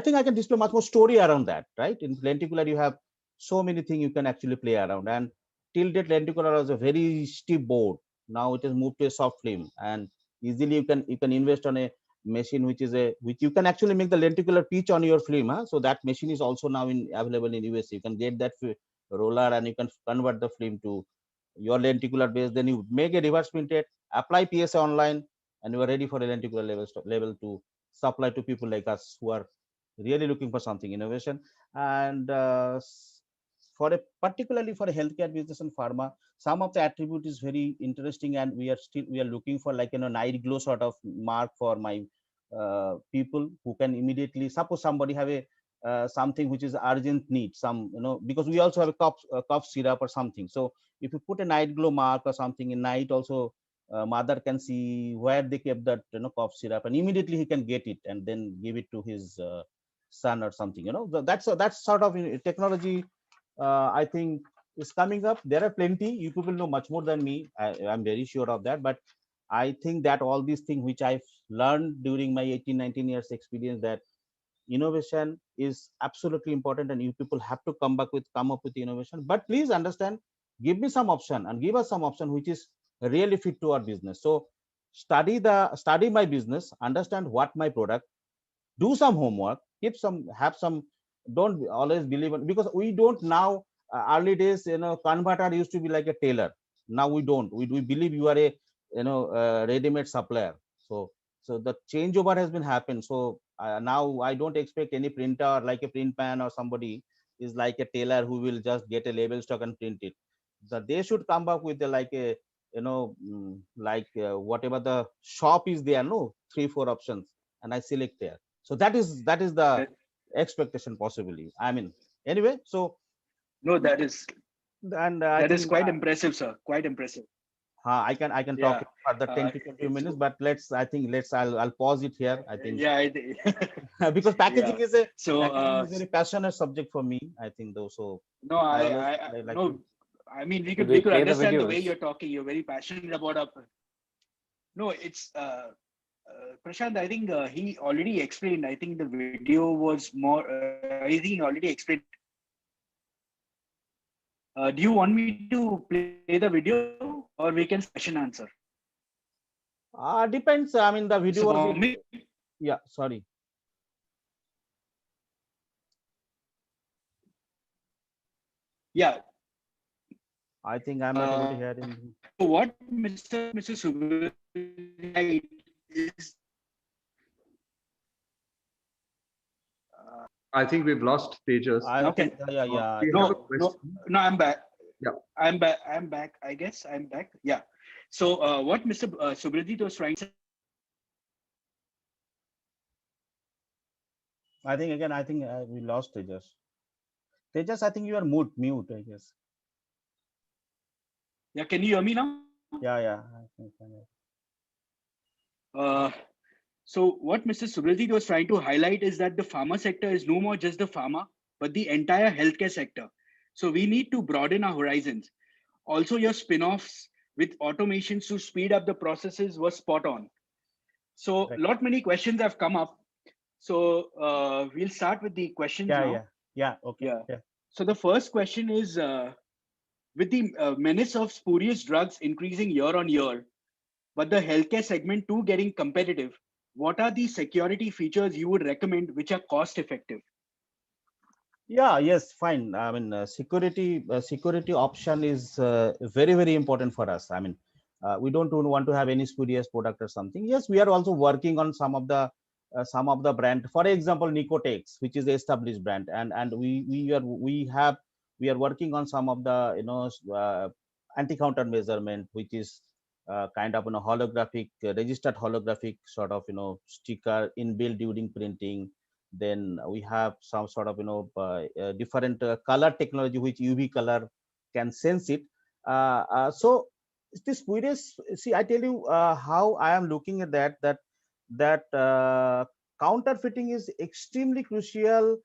Speaker 4: think I can display much more story around that, right? In lenticular you have so many things you can actually play around, and till date lenticular was a very stiff board. Now it has moved to a soft film, and easily you can invest on a machine which you can actually make the lenticular pitch on your film, huh? So that machine is also now available in US. You can get that roller and you can convert the film to your lenticular base, then you make a reverse printed, apply PSA online, and you are ready for a lenticular level to supply to people like us who are really looking for something innovation. And for a particularly for a healthcare business and pharma, some of the attribute is very interesting, and we are looking for like night glow sort of mark for my people who can immediately, suppose somebody have a something which is urgent need, some because we also have a cough syrup or something. So if you put a night glow mark or something in night, also mother can see where they kept that cough syrup, and immediately he can get it and then give it to his son or something. That's sort of technology. I think is coming up. There are plenty. You people know much more than me. I'm very sure of that. But I think that all these things which I've learned during my 18-19 years experience, that innovation is absolutely important, and you people have to come up with the innovation. But please understand, give me some option and give us some option which is really fit to our business. So study my business, understand what my product, do some homework, have some, don't always believe in, because we don't now, early days converter used to be like a tailor. Now we don't, we believe you are a ready-made supplier. So the changeover has been happened. So now I don't expect any printer like a print pan or somebody is like a tailor who will just get a label stock and print it. So they should come up with like a whatever the shop is there, no 3-4 options, and I select there. So that is the expectation possibly. I mean, anyway, so
Speaker 2: No, that is
Speaker 4: and I
Speaker 2: that is
Speaker 4: think
Speaker 2: quite impressive, sir. Quite impressive.
Speaker 4: I can talk
Speaker 2: Yeah.
Speaker 4: for the 10 to 20 minutes, but I'll pause it here. I think
Speaker 2: Yeah.
Speaker 4: because
Speaker 2: Yeah. So,
Speaker 4: packaging is very passionate subject for me. I think though, so
Speaker 2: no,
Speaker 4: I always like
Speaker 2: no.
Speaker 4: to.
Speaker 2: I mean, we
Speaker 5: Could
Speaker 2: could
Speaker 5: we
Speaker 2: we could
Speaker 5: play the
Speaker 2: understand the way
Speaker 5: videos?
Speaker 2: you're talking. You're very passionate about our. No, it's Prashant. I think he already explained. I think the video was more. I think he already explained. Do you want me to play the video, or we can question answer?
Speaker 4: Depends. I mean, the video
Speaker 2: So,
Speaker 4: was
Speaker 2: Amit,
Speaker 4: yeah. Sorry.
Speaker 2: yeah.
Speaker 4: I think I'm not able to hear him.
Speaker 2: So what Mr. Subramanian is
Speaker 1: I think we've lost Tejas.
Speaker 4: I
Speaker 2: okay.
Speaker 4: think yeah.
Speaker 1: We have a
Speaker 2: No,
Speaker 1: question.
Speaker 2: I'm back.
Speaker 1: Yeah.
Speaker 2: I'm back. I guess I'm back. Yeah. So what Mr. Subradit was trying to say,
Speaker 4: I think again, I think we lost Tejas. Tejas, I think you are mute, I guess.
Speaker 2: Yeah, can you hear me now?
Speaker 4: Yeah, yeah. I think,
Speaker 2: Uh, so what Mr. Subradit was trying to highlight is that the pharma sector is no more just the pharma, but the entire healthcare sector. So we need to broaden our horizons. Also, your spin-offs with automations to speed up the processes was spot on. So
Speaker 4: correct.
Speaker 2: lot many questions have come up. So we'll start with the questions
Speaker 4: Yeah,
Speaker 2: now.
Speaker 4: yeah, yeah. Okay.
Speaker 2: Yeah.
Speaker 4: Yeah.
Speaker 2: So the first question is, with the menace of spurious drugs increasing year on year, but the healthcare segment too getting competitive, what are the security features you would recommend which are cost effective?
Speaker 4: Yeah, yes, fine. I mean, security option is very, very important for us. I mean, we don't want to have any spurious product or something. Yes, we are also working on some of the brand. For example, Nicotex, which is the established brand, and we are working on some of the anti-counter measurement, which is kind of holographic, registered holographic sort of sticker inbuilt during printing. Then we have some sort of different color technology which UV color can sense it. So this spurious, see, I tell you how I am looking at that counterfeiting is extremely crucial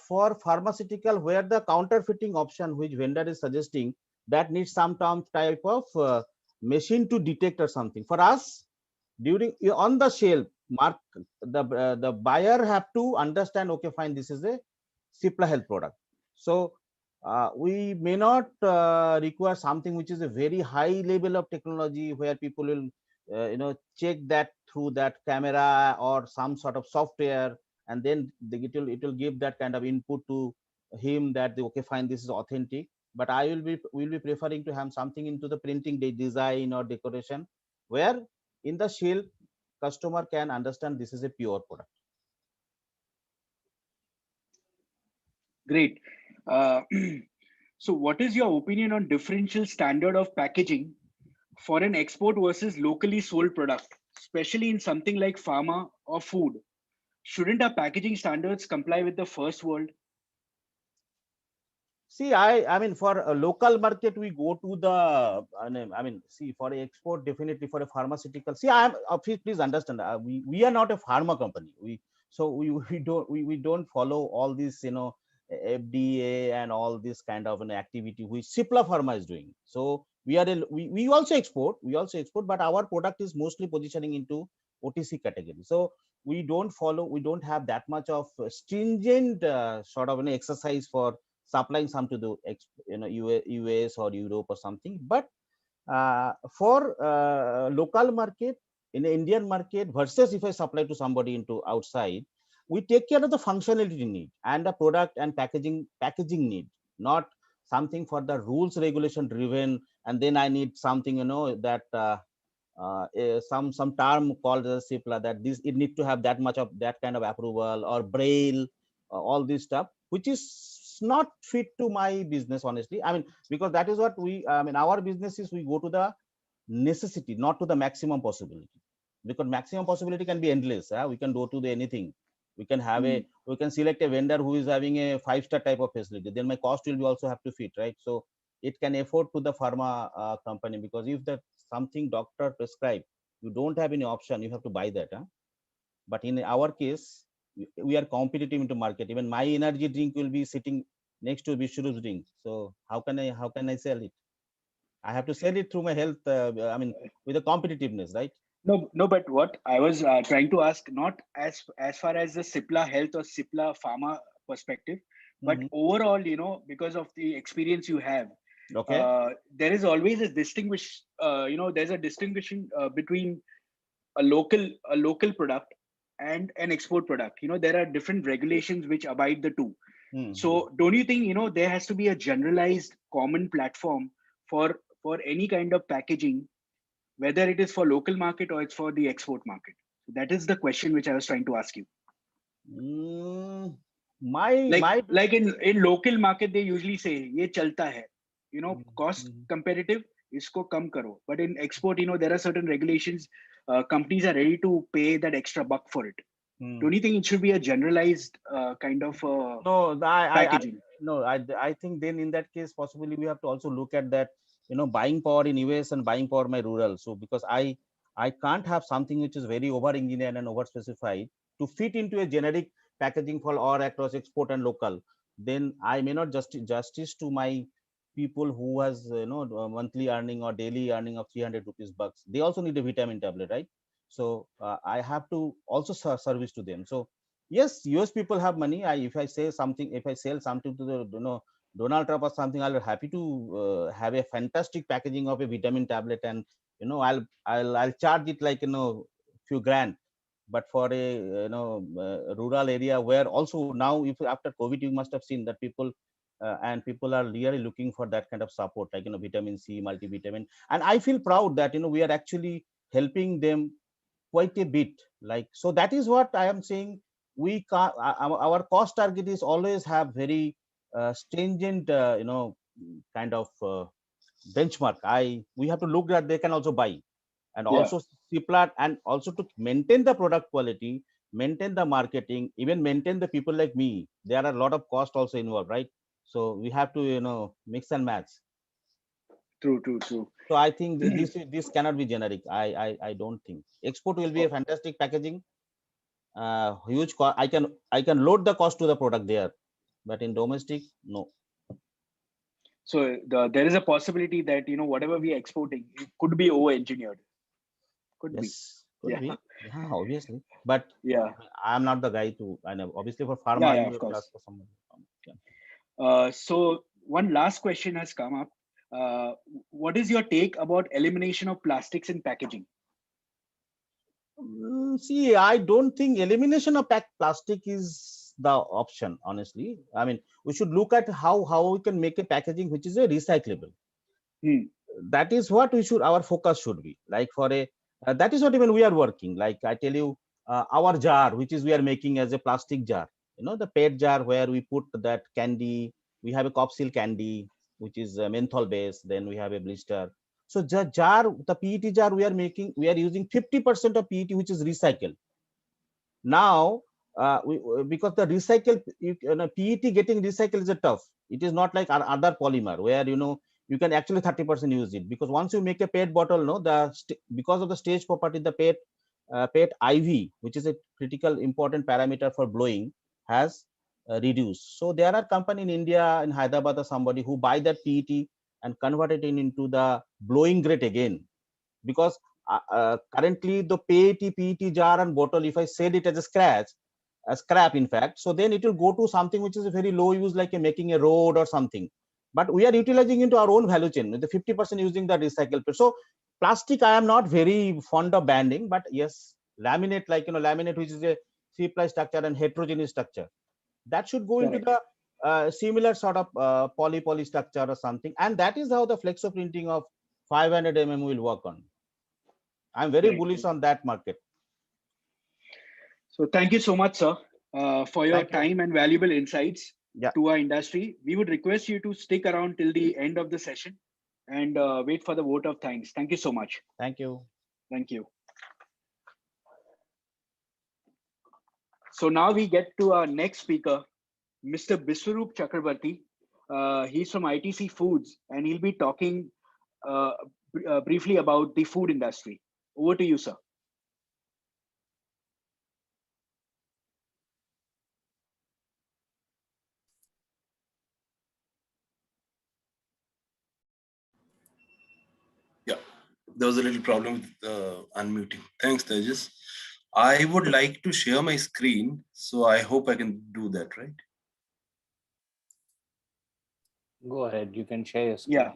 Speaker 4: for pharmaceutical, where the counterfeiting option which vendor is suggesting, that needs some type of machine to detect or something. For us, during on the shelf, mark, the buyer have to understand, okay, fine, this is a Cipla Health product. So we may not require something which is a very high level of technology, where people will check that through that camera or some sort of software, and then it will give that kind of input to him that okay, fine, this is authentic. But I will be preferring to have something into the printing design or decoration, where in the shelf customer can understand this is a pure product.
Speaker 2: Great. Uh, so what is your opinion on differential standard of packaging for an export versus locally sold product, especially in something like pharma or food? Shouldn't our packaging standards comply with the first world?
Speaker 4: See, I mean, for a local market, we go to the, I mean, see, for export, definitely for a pharmaceutical. See, please understand, we are not a pharma company. We don't follow all this, FDA and all this kind of an activity which Cipla Pharma is doing. So we also export, but our product is mostly positioning into OTC category. So we don't have that much of stringent sort of an exercise for supplying some to the US or Europe or something. But for local market, in the Indian market versus if I supply to somebody into outside, we take care of the functionality need and the product and packaging need, not something for the rules regulation driven. And then I need something that some term called as CIPLA, that this it need to have that much of that kind of approval or braille, all this stuff, which is not fit to my business, honestly. I mean, because that is what I mean, our business is we go to the necessity, not to the maximum possibility, because maximum possibility can be endless. We can go to the anything. We can have
Speaker 2: Hmm.
Speaker 4: we can select a vendor who is having a 5-star type of facility, then my cost will be also have to fit, right? So it can afford to the pharma company, because if that something doctor prescribe, you don't have any option, you have to buy that. But in our case, we are competitive into market. Even my energy drink will be sitting next to Vishnu's drink. So how can I sell it? I have to sell it through my health. I mean, with the competitiveness, right?
Speaker 2: No, no, but what I was trying to ask, not as far as the Cipla Health or Cipla Pharma perspective, but
Speaker 4: Hmm.
Speaker 2: overall, because of the experience you have,
Speaker 4: Okay.
Speaker 2: there is always there's a distinguishing between a local product and an export product. There are different regulations which abide the two.
Speaker 4: Hmm.
Speaker 2: So don't you think there has to be a generalized common platform for any kind of packaging, whether it is for local market or it's for the export market? So that is the question which I was trying to ask you.
Speaker 4: Mm,
Speaker 2: like
Speaker 4: my
Speaker 2: like in local market they usually say ye chalta hai, cost
Speaker 4: Mhm.
Speaker 2: competitive, isko kam karo. But in export, there are certain regulations. Companies are ready to pay that extra buck for it. Don't you think it should be a generalized kind of
Speaker 4: No,
Speaker 2: packaging?
Speaker 4: I think then in that case, possibly we have to also look at that, buying power in US and buying power my rural. So because I can't have something which is very over engineered and over specified to fit into a generic packaging for all across export and local. Then I may not justice to my people who has a monthly earning or daily earning of 300 rupees bucks. They also need a vitamin tablet, right? So I have to also service to them. So yes, US people have money. If I say something, if I sell something to the Donald Trump or something, I'll be happy to have a fantastic packaging of a vitamin tablet, and I'll charge it like few grand. But for a rural area where also now, if after COVID, you must have seen that people and people are really looking for that kind of support, like vitamin C, multivitamin, and I feel proud that we are actually helping them quite a bit. Like, so that is what I am saying. We can't, our cost target is always have very stringent kind of benchmark. We have to look that they can also buy, and also CPLAT, and also to maintain the product quality, maintain the marketing, even maintain the people like me. There are a lot of cost also involved, right? So we have to mix and match.
Speaker 2: True.
Speaker 4: So I think this cannot be generic. I don't think export will be a fantastic packaging, huge cost. I can load the cost to the product there, but in domestic, no.
Speaker 2: So there is a possibility that whatever we are exporting, it could be over-engineered. Could
Speaker 4: Yes,
Speaker 2: be.
Speaker 4: could be. Yeah, obviously. But
Speaker 2: Yeah.
Speaker 4: I'm not the guy to. I know. Obviously, for pharma,
Speaker 2: Yeah,
Speaker 4: you
Speaker 2: of
Speaker 4: have to
Speaker 2: course.
Speaker 4: ask for someone.
Speaker 2: So one last question has come up. What is your take about elimination of plastics in packaging?
Speaker 4: See, I don't think elimination of plastic is the option, honestly. I mean, we should look at how we can make a packaging which is a recyclable. That is what our focus should be. Like for that is what even we are working. Like I tell you, our jar, which is we are making as a plastic jar, the PET jar where we put that candy. We have a Copsil candy, which is menthol based. Then we have a blister. So the PET jar we are making, we are using 50% of PET, which is recycled. Now, because the PET getting recycled is a tough. It is not like other polymer where you can actually 30% use it, because once you make a PET bottle, because of the stage property, the PET IV, which is a critical important parameter for blowing, has reduced. So there are company in India, in Hyderabad or somebody, who buy that PET and convert it into the blowing grade again, because currently the PET jar and bottle, if I sell it as a scrap in fact, so then it will go to something which is a very low use, like making a road or something. But we are utilizing into our own value chain with the 50% using the recycled. So plastic, I am not very fond of banning, but yes, laminate, like laminate, which is a 3-ply structure and heterogeneous structure, that should go into the similar sort of poly structure or something, and that is how the flexo printing of 500 mm will work on. I'm very bullish on that market.
Speaker 2: So thank you so much, sir, for your time and valuable insights to our industry. We would request you to stick around till the end of the session and wait for the vote of thanks. Thank you so much.
Speaker 4: Thank you.
Speaker 2: Thank you. So now we get to our next speaker, Mr. Biswaroop Chakrabarty. He's from ITC Foods, and he'll be talking briefly about the food industry. Over to you, sir.
Speaker 5: Yeah, there was a little problem with unmuting. Thanks, Tejas. I would like to share my screen, so I hope I can do that, right?
Speaker 6: Go ahead, you can share your screen.
Speaker 2: Yeah.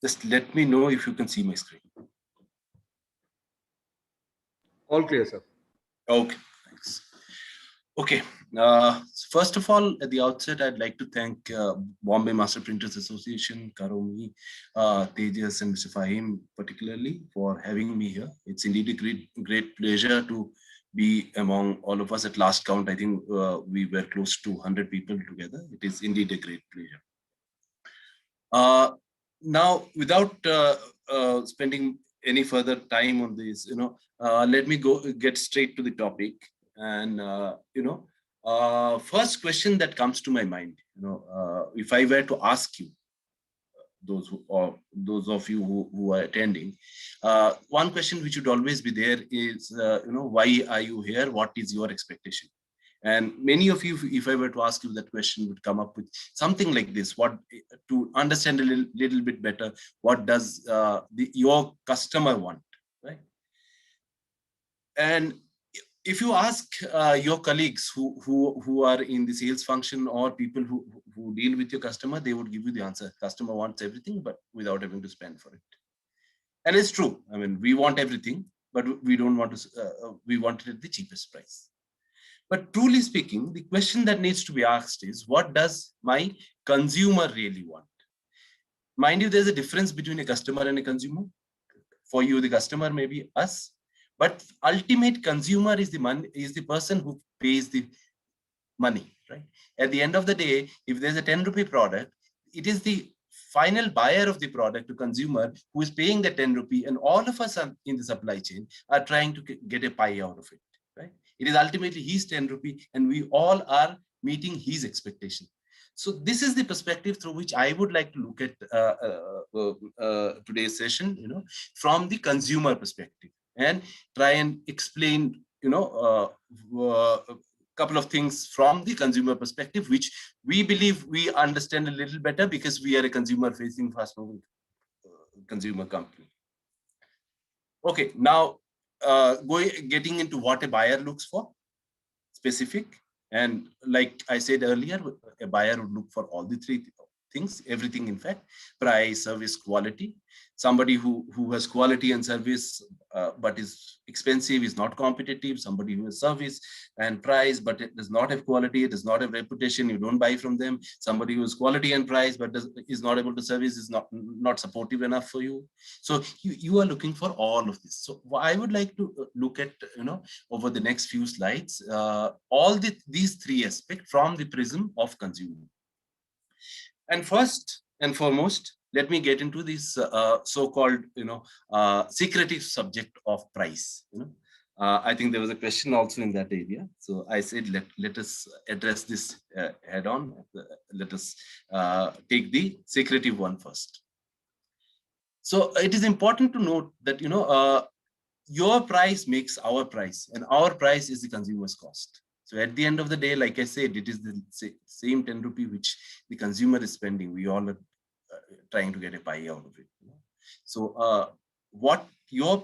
Speaker 5: Just let me know if you can see my screen.
Speaker 1: All clear, sir.
Speaker 5: Okay, thanks. Okay, first of all, at the outset, I'd like to thank Bombay Master Printers Association, Karomi, Tejas, and Mr. Fahim particularly for having me here. It's indeed a great pleasure to be among all of us. At last count, I think we were close to 100 people together. It is indeed a great pleasure. Now, without spending any further time on this, let me get straight to the topic. And first question that comes to my mind, if I were to ask you, those of you who are attending, one question which would always be there is, why are you here? What is your expectation? And many of you, if I were to ask you that question, would come up with something like this: what, to understand a little bit better, what does your customer want, right? And if you ask your colleagues who are in the sales function, or people who deal with your customer, they would give you the answer: customer wants everything, but without having to spend for it. And it's true. I mean, we want everything, but we don't want to. We want it at the cheapest price. But truly speaking, the question that needs to be asked is, what does my consumer really want? Mind you, there's a difference between a customer and a consumer. For you, the customer may be us, but ultimate consumer is the person who pays the money, right? At the end of the day, if there's a 10 rupee product, it is the final buyer of the product, to consumer, who is paying the 10 rupee, and all of us in the supply chain are trying to get a pie out of it, right? It is ultimately his 10 rupee, and we all are meeting his expectation. So this is the perspective through which I would like to look at today's session, from the consumer perspective, and try and explain, a couple of things from the consumer perspective, which we believe we understand a little better because we are a consumer-facing, fast-moving consumer company. Okay, now getting into what a buyer looks for, specific. And like I said earlier, a buyer would look for all the three things, everything in fact: price, service, quality. Somebody who has quality and service but is expensive, is not competitive. Somebody who has service and price but it does not have quality, it does not have reputation, you don't buy from them. Somebody who has quality and price but is not able to service, is not supportive enough for you. So you are looking for all of this. So I would like to look at, over the next few slides, all these three aspects from the prism of consumer. And first and foremost, let me get into this so-called, secretive subject of price. I think there was a question also in that area. So I said, let us address this head on. Let us take the secretive one first. So it is important to note that, your price makes our price, and our price is the consumer's cost. So at the end of the day, like I said, it is the same 10 rupee which the consumer is spending. We all are trying to get a pie out of it. So what your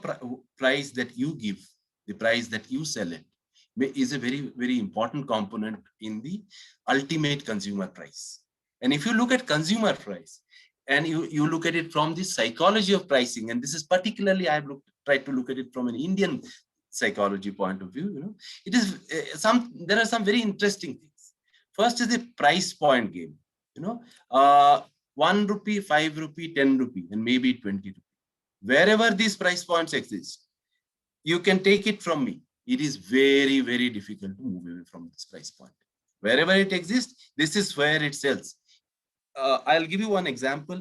Speaker 5: price that you give, the price that you sell it, is a very, very important component in the ultimate consumer price. And if you look at consumer price, and you look at it from the psychology of pricing, and this is particularly, I've tried to look at it from an Indian psychology point of view, it is there are some very interesting things. First is the price point game. 1 rupee, 5 rupee, 10 rupee, and maybe 20 rupee. Wherever these price points exist, you can take it from me. It is very, very difficult to move away from this price point. Wherever it exists, this is where it sells. I'll give you one example.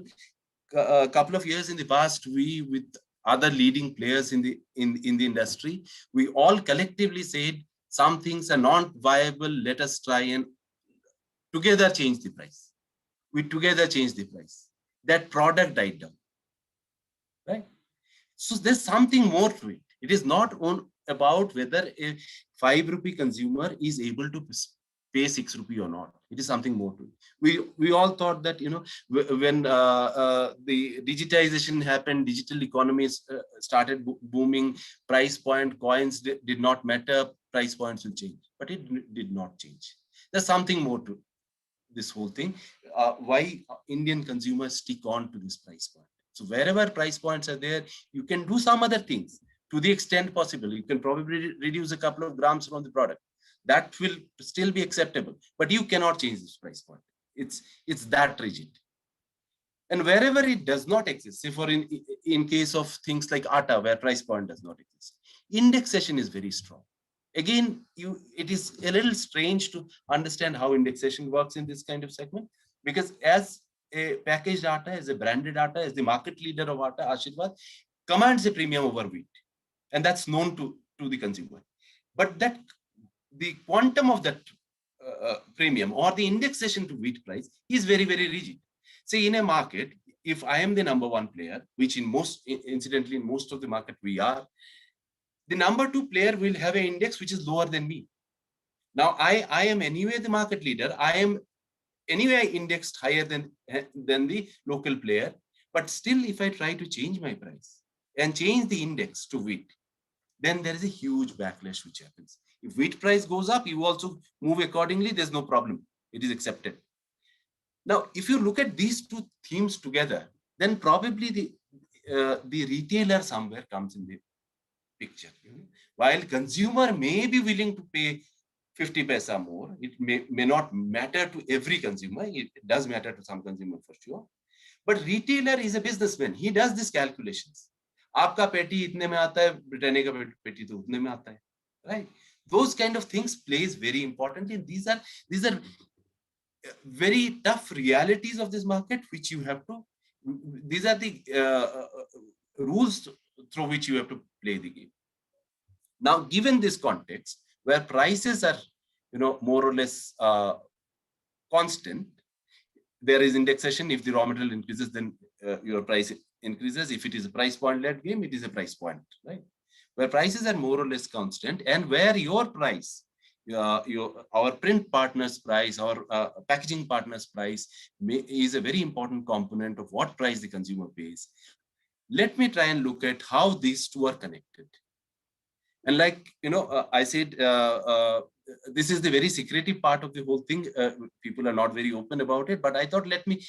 Speaker 5: A couple of years in the past, we, with other leading players in the industry, we all collectively said, some things are not viable. Let us try and together change the price. We together change the price. That product died down, right? So there's something more to it. It is not about whether a 5 rupee consumer is able to pay 6 rupee or not. It is something more to it. We all thought that, when the digitization happened, digital economies started booming, price point coins did not matter, price points will change. But it did not change. There's something more to this whole thing. Why Indian consumers stick on to this price point. So wherever price points are there, you can do some other things to the extent possible. You can probably reduce a couple of grams from the product. That will still be acceptable, but you cannot change this price point. It's that rigid. And wherever it does not exist, say for in case of things like atta, where price point does not exist, indexation is very strong. Again, it is a little strange to understand how indexation works in this kind of segment, because as a packaged atta, as a branded atta, as the market leader of atta, Ashirwad commands a premium over wheat, and that's known to the consumer. But that the quantum of that premium or the indexation to wheat price is very, very rigid. Say in a market, if I am the number one player, which incidentally in most of the market we are, the number two player will have an index which is lower than me. Now I am anyway the market leader. I am anyway indexed higher than the local player. But still, if I try to change my price and change the index to wheat, then there is a huge backlash which happens. If wheat price goes up, you also move accordingly. There's no problem. It is accepted. Now, if you look at these two themes together, then probably the retailer somewhere comes in the picture. While consumer may be willing to pay 50 paisa more, it may not matter to every consumer. It does matter to some consumer for sure. But retailer is a businessman. He does these calculations. आपका पेटी इतने में आता है, Britannia का पेटी तो उतने में आता है, right? Those kind of things plays very importantly. And these are very tough realities of this market, which you have to. These are the rules through which you have to play the game. Now, given this context, where prices are, more or less constant, there is indexation. If the raw material increases, then your price increases. If it is a price point led game, it is a price point, right? Where prices are more or less constant, and where your price, our print partner's price, our packaging partner's price is a very important component of what price the consumer pays. Let me try and look at how these two are connected. And like, I said, this is the very secretive part of the whole thing. People are not very open about it, but I thought, let me,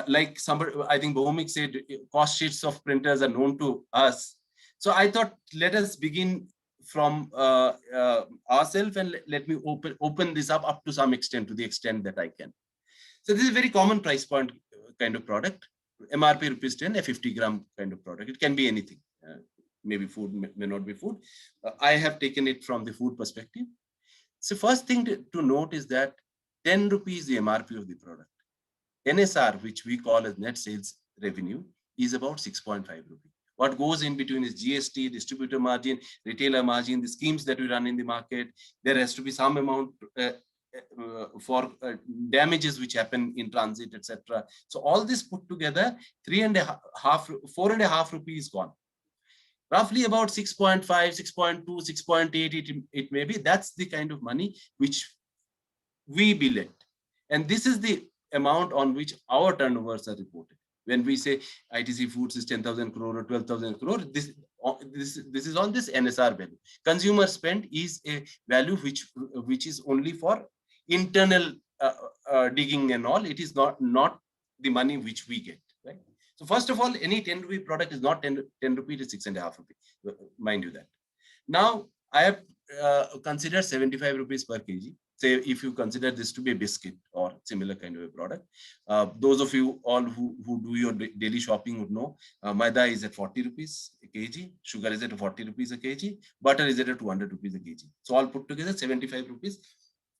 Speaker 5: like somebody, I think Bhumik said, cost sheets of printers are known to us. So I thought, let us begin from ourselves, and let me open this up to some extent, to the extent that I can. So this is a very common price point kind of product. MRP rupees 10, a 50 gram kind of product. It can be anything. Maybe food, may not be food. I have taken it from the food perspective. So first thing to note is that 10 rupees the MRP of the product. NSR, which we call as net sales revenue, is about 6.5 rupees. What goes in between is GST, distributor margin, retailer margin, the schemes that we run in the market. There has to be some amount for damages which happen in transit, etc. So all this put together, 4.5 rupees gone. Roughly about 6.5, 6.2, 6.8, it may be. That's the kind of money which we bill it. And this is the amount on which our turnovers are reported. When we say ITC Foods is 10,000 crore or 12,000 crore, this is on this NSR value. Consumer spend is a value which is only for internal digging and all. It is not the money which we get, right? So first of all, any 10 rupee product is not 10 rupee, it is 6.5 rupee. Mind you that. Now, I have considered 75 rupees per kg. Say if you consider this to be a biscuit or similar kind of a product. Those of you all who do your daily shopping would know, maida is at 40 rupees a kg, sugar is at 40 rupees a kg, butter is at 200 rupees a kg. So all put together, 75 rupees,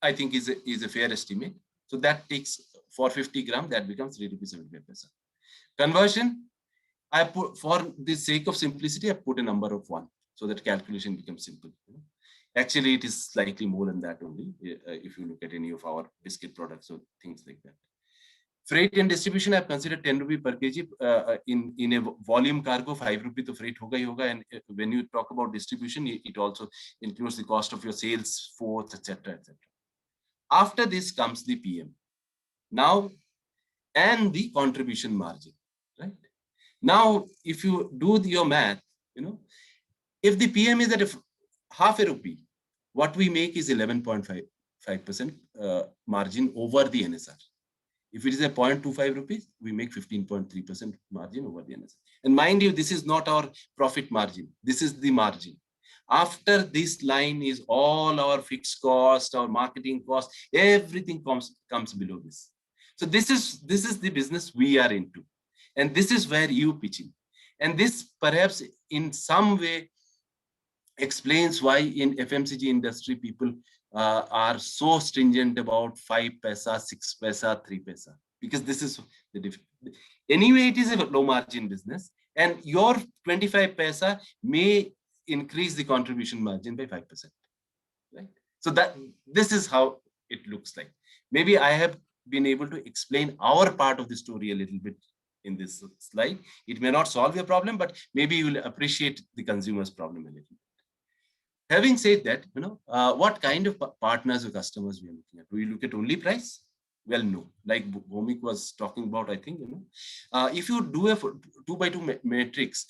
Speaker 5: I think is a fair estimate. So that takes, for 50 gram, that becomes 3 rupees 75 paisa. Conversion, I put, for the sake of simplicity, I put a number of 1 so that calculation becomes simple. Actually, it is slightly more than that only, if you look at any of our biscuit products or things like that. Freight and distribution, I've considered 10 rupee per kg. In a volume cargo, 5 rupee to freight hoga hi hoga. And when you talk about distribution, it also includes the cost of your sales force, etc., etc. After this comes the PM. Now, and the contribution margin, right? Now, if you do your math, if the PM is at half a rupee, what we make is 11.5% margin over the NSR. If it is a 0.25 rupees, we make 15.3% margin over the NSR. And mind you, this is not our profit margin. This is the margin. After this line is all our fixed cost, our marketing cost, everything comes below this. So this is the business we are into. And this is where you pitch in. And this perhaps in some way explains why in FMCG industry people are so stringent about 5 paisa, 6 paisa, 3 paisa. because this is anyway, it is a low margin business, and your 25 paisa may increase the contribution margin by 5%, right? So that this is how it looks like. Maybe I have been able to explain our part of the story a little bit in this slide. It may not solve your problem, but maybe you will appreciate the consumer's problem a little bit. Having said that, what kind of partners or customers we are looking at? Do we look at only price? Well, no. Like Bhomik was talking about, I think, if you do a 2x2 matrix,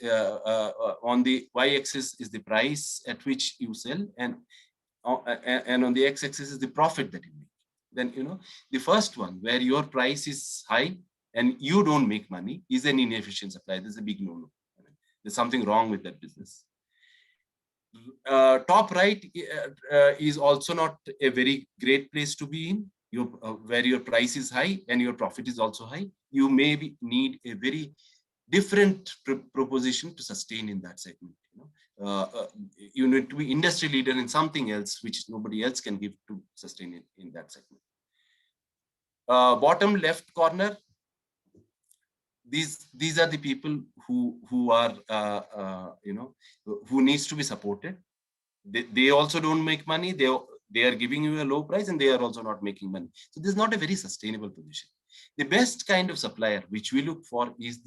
Speaker 5: on the y-axis is the price at which you sell, and on the x-axis is the profit that you make. Then, the first one, where your price is high and you don't make money, is an inefficient supply. This is a big no-no. There's something wrong with that business. Top right is also not a very great place to be in. Where your price is high and your profit is also high, you maybe need a very different proposition to sustain in that segment. You need to be industry leader in something else which nobody else can give to sustain it in that segment. Bottom left corner, these are the people who are who needs to be supported. They also don't make money. They are giving you a low price and they are also not making money. So this is not a very sustainable position. The best kind of supplier which we look for is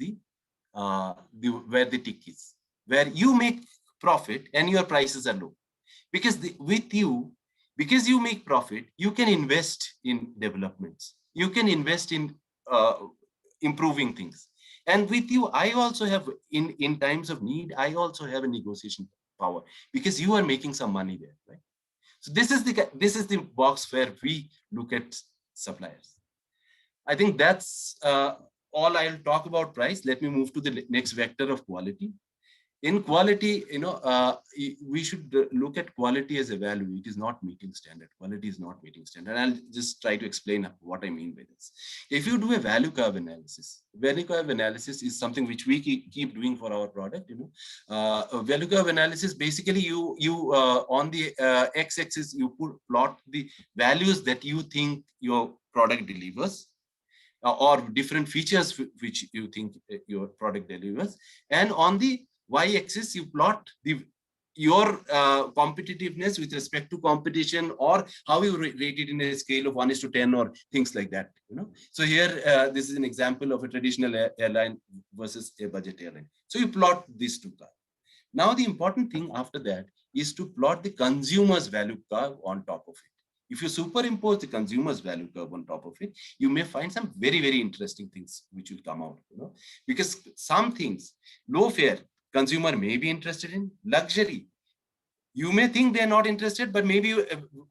Speaker 5: where the tick is, where you make profit and your prices are low. Because because you make profit, you can invest in developments. You can invest in improving things. And with you, I also have, in times of need, I also have a negotiation power because you are making some money there, right? So this is the box where we look at suppliers. I think that's all I'll talk about price. Let me move to the next vector of quality. In quality, we should look at quality as a value. It is not meeting standard. Quality is not meeting standard. And I'll just try to explain what I mean by this. If you do a value curve analysis is something which we keep doing for our product. A value curve analysis, basically you on the x-axis, you plot the values that you think your product delivers, or different features which you think your product delivers. And on the y-axis, you plot your competitiveness with respect to competition, or how you rate it in a scale of 1:10 or things like that. So here, this is an example of a traditional airline versus a budget airline. So you plot these two curves. Now, the important thing after that is to plot the consumer's value curve on top of it. If you superimpose the consumer's value curve on top of it, you may find some very, very interesting things which will come out. Because some things, low fare, consumer may be interested in. Luxury, you may think they're not interested, but maybe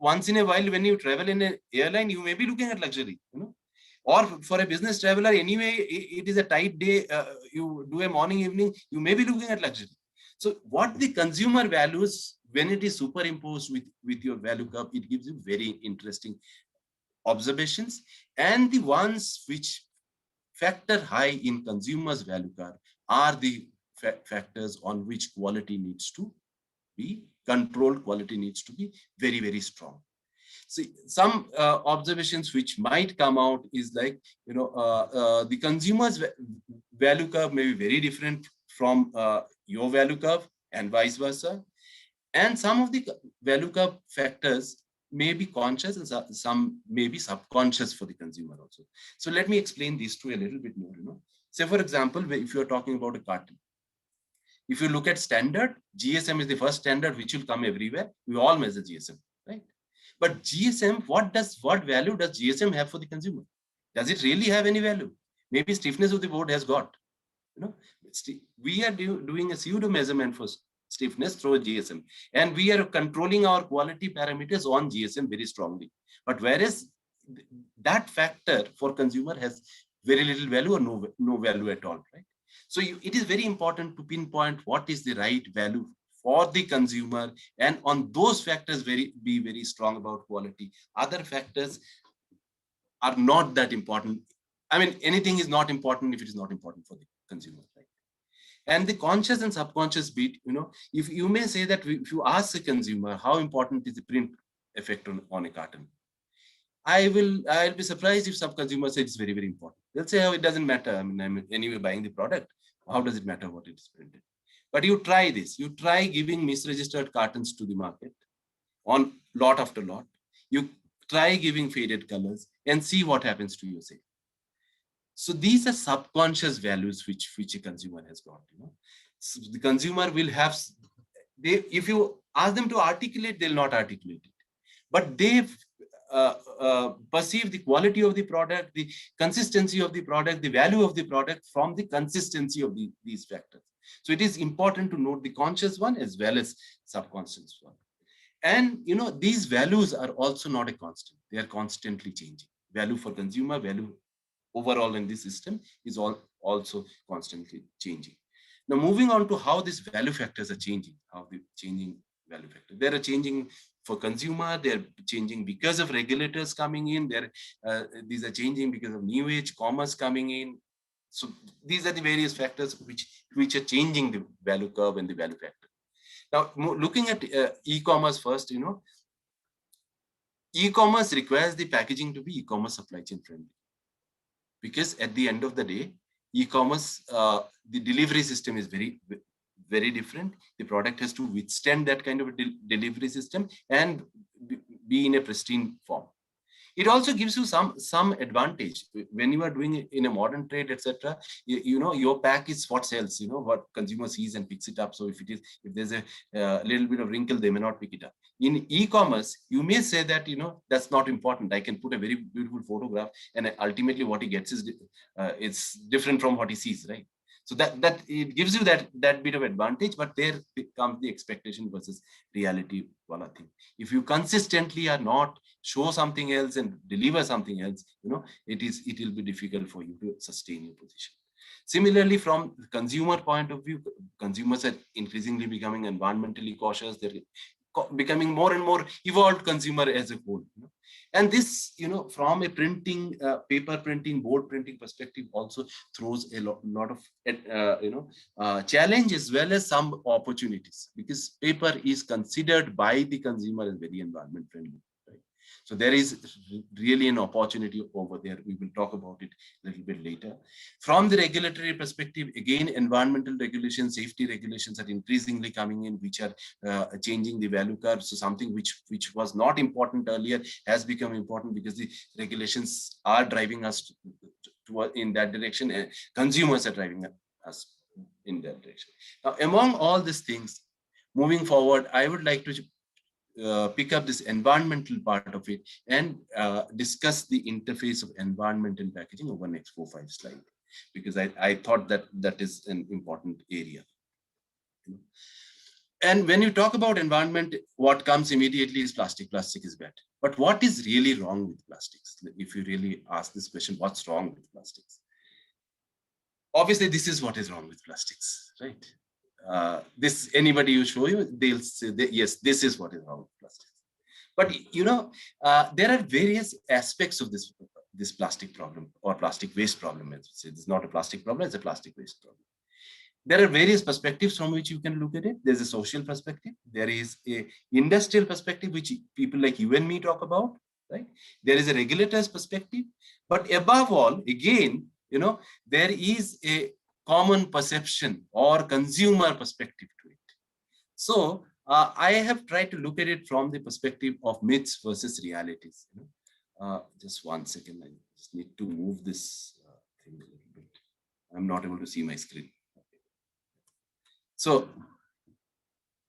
Speaker 5: once in a while when you travel in an airline, you may be looking at luxury. Or for a business traveler, anyway, it is a tight day, you do a morning, evening, you may be looking at luxury. So what the consumer values, when it is superimposed with your value curve, it gives you very interesting observations. And the ones which factor high in consumer's value curve are the factors on which quality needs to be controlled. Quality needs to be very, very strong. See, some observations which might come out is like, the consumer's value curve may be very different from your value curve and vice versa. And some of the value curve factors may be conscious and some may be subconscious for the consumer also. So let me explain these two a little bit more. Say, for example, if you're talking about a carton, if you look at standard, GSM is the first standard which will come everywhere. We all measure GSM, right? But GSM, what value does GSM have for the consumer? Does it really have any value? Maybe stiffness of the board has got. We are doing a pseudo measurement for stiffness through GSM, and we are controlling our quality parameters on GSM very strongly. But whereas that factor for consumer has very little value or no value at all, right? So it is very important to pinpoint what is the right value for the consumer, and on those factors be very strong about quality. Other factors are not that important. I mean, anything is not important if it is not important for the consumer, right? And the conscious and subconscious bit, if you may say that if you ask a consumer how important is the print effect on a carton, I'll be surprised if some consumers say it's very, very important. They'll say, oh, it doesn't matter. I mean, I'm anyway buying the product. How does it matter what it is printed? But you try this. You try giving misregistered cartons to the market on lot after lot. You try giving faded colors and see what happens to your sale. So these are subconscious values which a consumer has got. So the consumer will have, if you ask them to articulate, they'll not articulate it. But they perceive the quality of the product, the consistency of the product, the value of the product from the consistency of these factors. So it is important to note the conscious one as well as subconscious one. And these values are also not a constant. They are constantly changing. Value for consumer, value overall in this system is also constantly changing. Now, moving on to how these value factors are changing, how the changing value factor. They are changing for consumer, they're changing because of regulators coming in, these are changing because of new age commerce coming in. So these are the various factors which are changing the value curve and the value factor. Now, looking at e-commerce first, e-commerce requires the packaging to be e-commerce supply chain friendly. Because at the end of the day, e-commerce, the delivery system is very, very different. The product has to withstand that kind of a delivery system and be in a pristine form. It also gives you some advantage when you are doing it in a modern trade, etc. Your pack is what sells. What consumer sees and picks it up. So if there's a little bit of wrinkle, they may not pick it up. In e-commerce, you may say that that's not important. I can put a very beautiful photograph, and ultimately what he gets is it's different from what he sees, right? So that it gives you that bit of advantage, but there comes the expectation versus reality wala thing. If you consistently are not show something else and deliver something else, it will be difficult for you to sustain your position. Similarly, from the consumer point of view, consumers are increasingly becoming environmentally cautious. They're becoming more and more evolved consumer as a whole. And this, from a printing, paper printing, board printing perspective, also throws a lot of challenge as well as some opportunities, because paper is considered by the consumer as very environment friendly. Right? So there is really an opportunity over there. We will talk about it a little bit later. From the regulatory perspective, again, environmental regulations, safety regulations are increasingly coming in, which are changing the value curve. So something which was not important earlier has become important because the regulations are driving us in that direction, and consumers are driving us in that direction. Now, among all these things, moving forward, I would like to pick up this environmental part of it and discuss the interface of environment and packaging over next 4-5 slides, because I thought that is an important area. And when you talk about environment, what comes immediately is plastic. Plastic is bad. But what is really wrong with plastics? If you really ask this question, what's wrong with plastics? Obviously, this is what is wrong with plastics, right? This, anybody you show you, they'll say, yes, this is what is wrong with plastics. But there are various aspects of this plastic problem, or plastic waste problem. As we say, it's not a plastic problem; it's a plastic waste problem. There are various perspectives from which you can look at it. There's a social perspective. There is a industrial perspective, which people like you and me talk about, right? There is a regulator's perspective, but above all, again, there is a common perception or consumer perspective to it. So I have tried to look at it from the perspective of myths versus realities. Just 1 second, I just need to move this thing a little bit. I'm not able to see my screen. So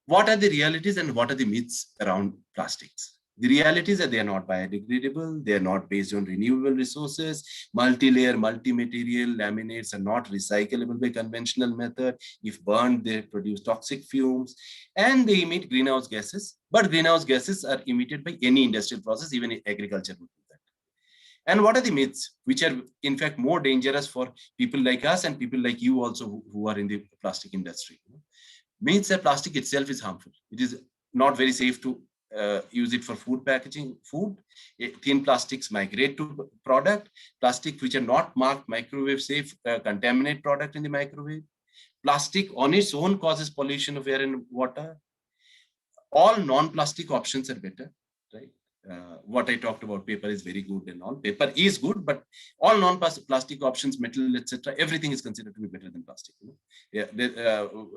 Speaker 5: what are the realities and what are the myths around plastics? The realities are they are not biodegradable, they are not based on renewable resources, multi-layer, multi-material laminates are not recyclable by conventional method. If burned, they produce toxic fumes and they emit greenhouse gases. But greenhouse gases are emitted by any industrial process, even agriculture would do that. And what are the myths, which are in fact more dangerous for people like us and people like you also who are in the plastic industry? Myths that plastic itself is harmful. It is not very safe to use it for food packaging, thin plastics migrate to product, plastic which are not marked microwave safe contaminate product in the microwave, plastic on its own causes pollution of air and water. All non-plastic options are better, right? what I talked about, paper is very good and all. Paper is good, but all non-plastic options, metal, etc., everything is considered to be better than plastic. Yeah,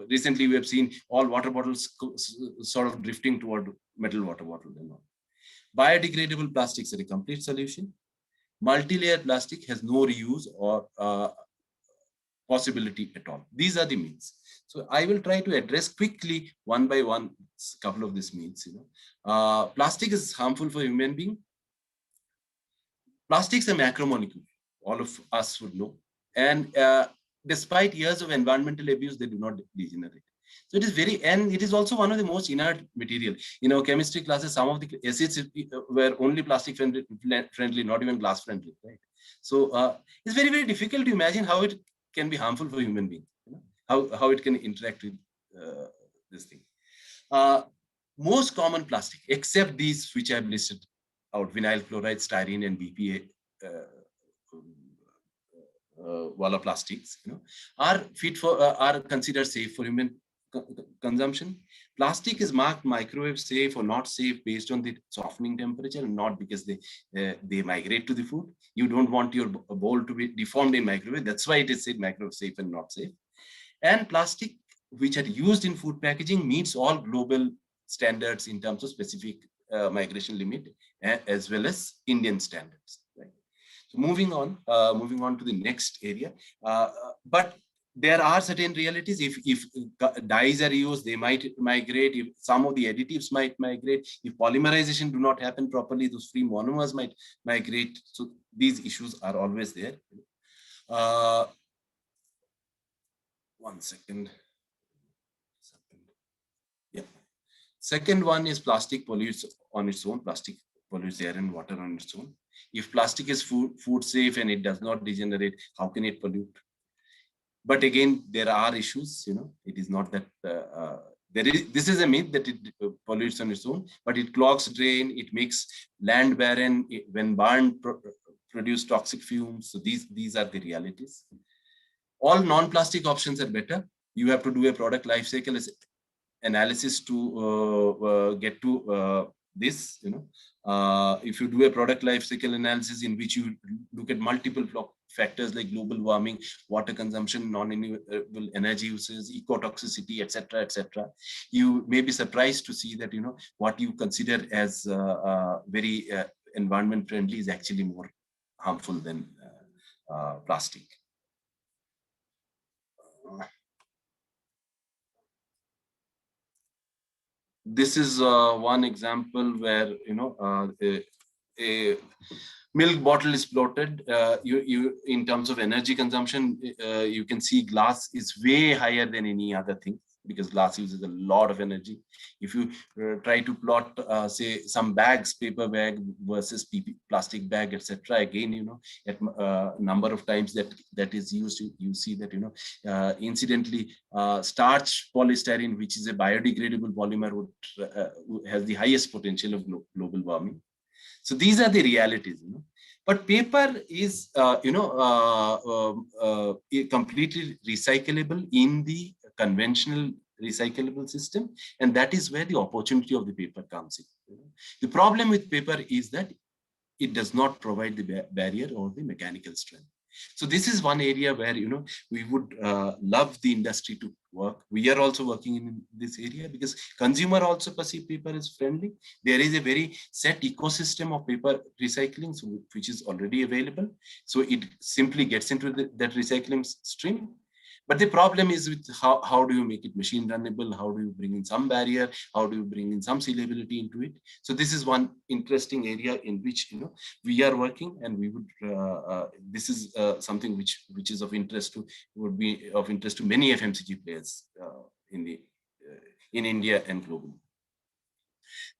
Speaker 5: recently we have seen all water bottles sort of drifting toward metal water bottle and all. Biodegradable plastics are a complete solution. Multi-layered plastic has no reuse or possibility at all. These are the means. So I will try to address quickly one by one couple of these means. Plastic is harmful for human being. Plastics are macromolecule. All of us would know. And despite years of environmental abuse, they do not degenerate. So it is and it is also one of the most inert material. In our chemistry classes, some of the acids were only plastic friendly, not even glass friendly, right? So it's very, very difficult to imagine how it can be harmful for human beings, how it can interact with this thing. Most common plastic, except these which I have listed out, vinyl chloride, styrene, and BPA wala plastics, are are considered safe for human consumption. Plastic is marked microwave safe or not safe based on the softening temperature, not because they migrate to the food. You don't want your bowl to be deformed in microwave. That's why it is said microwave safe and not safe. And plastic which are used in food packaging meets all global standards in terms of specific migration limit, as well as Indian standards. Right? So moving on to the next area, but there are certain realities. If dyes are used, they might migrate. If some of the additives might migrate, if polymerization do not happen properly, those free monomers might migrate. So these issues are always there. One second. Yeah. Second one is plastic pollutes on its own. Plastic pollutes air and water on its own. If plastic is food safe and it does not degenerate, how can it pollute? But again, there are issues. It is not that this is a myth that it pollutes on its own, but it clogs drain. It makes land barren. When burned, produce toxic fumes. So these are the realities. All non-plastic options are better. You have to do a product life cycle analysis to get to this. If you do a product life cycle analysis in which you look at multiple factors like global warming, water consumption, non-renewable energy uses, ecotoxicity, etc., you may be surprised to see that what you consider as very environment friendly is actually more harmful than plastic. This is one example where a milk bottle is bloated. You in terms of energy consumption, you can see glass is way higher than any other thing, because glass uses a lot of energy. If you try to plot, say, some bags, paper bag versus plastic bag, etc., again, at number of times that is used, you see that incidentally, starch polystyrene, which is a biodegradable polymer, has the highest potential of global warming. So these are the realities. But paper is completely recyclable in the conventional recyclable system, and that is where the opportunity of the paper comes in. The problem with paper is that it does not provide the barrier or the mechanical strength. So this is one area where we would love the industry to work. We are also working in this area because consumer also perceive paper as friendly. There is a very set ecosystem of paper recycling, which is already available. So it simply gets into that recycling stream. But the problem is with how do you make it machine runnable? How do you bring in some barrier? How do you bring in some sealability into it? So this is one interesting area in which we are working, and we would this is something which is of interest to many FMCG players in India and globally.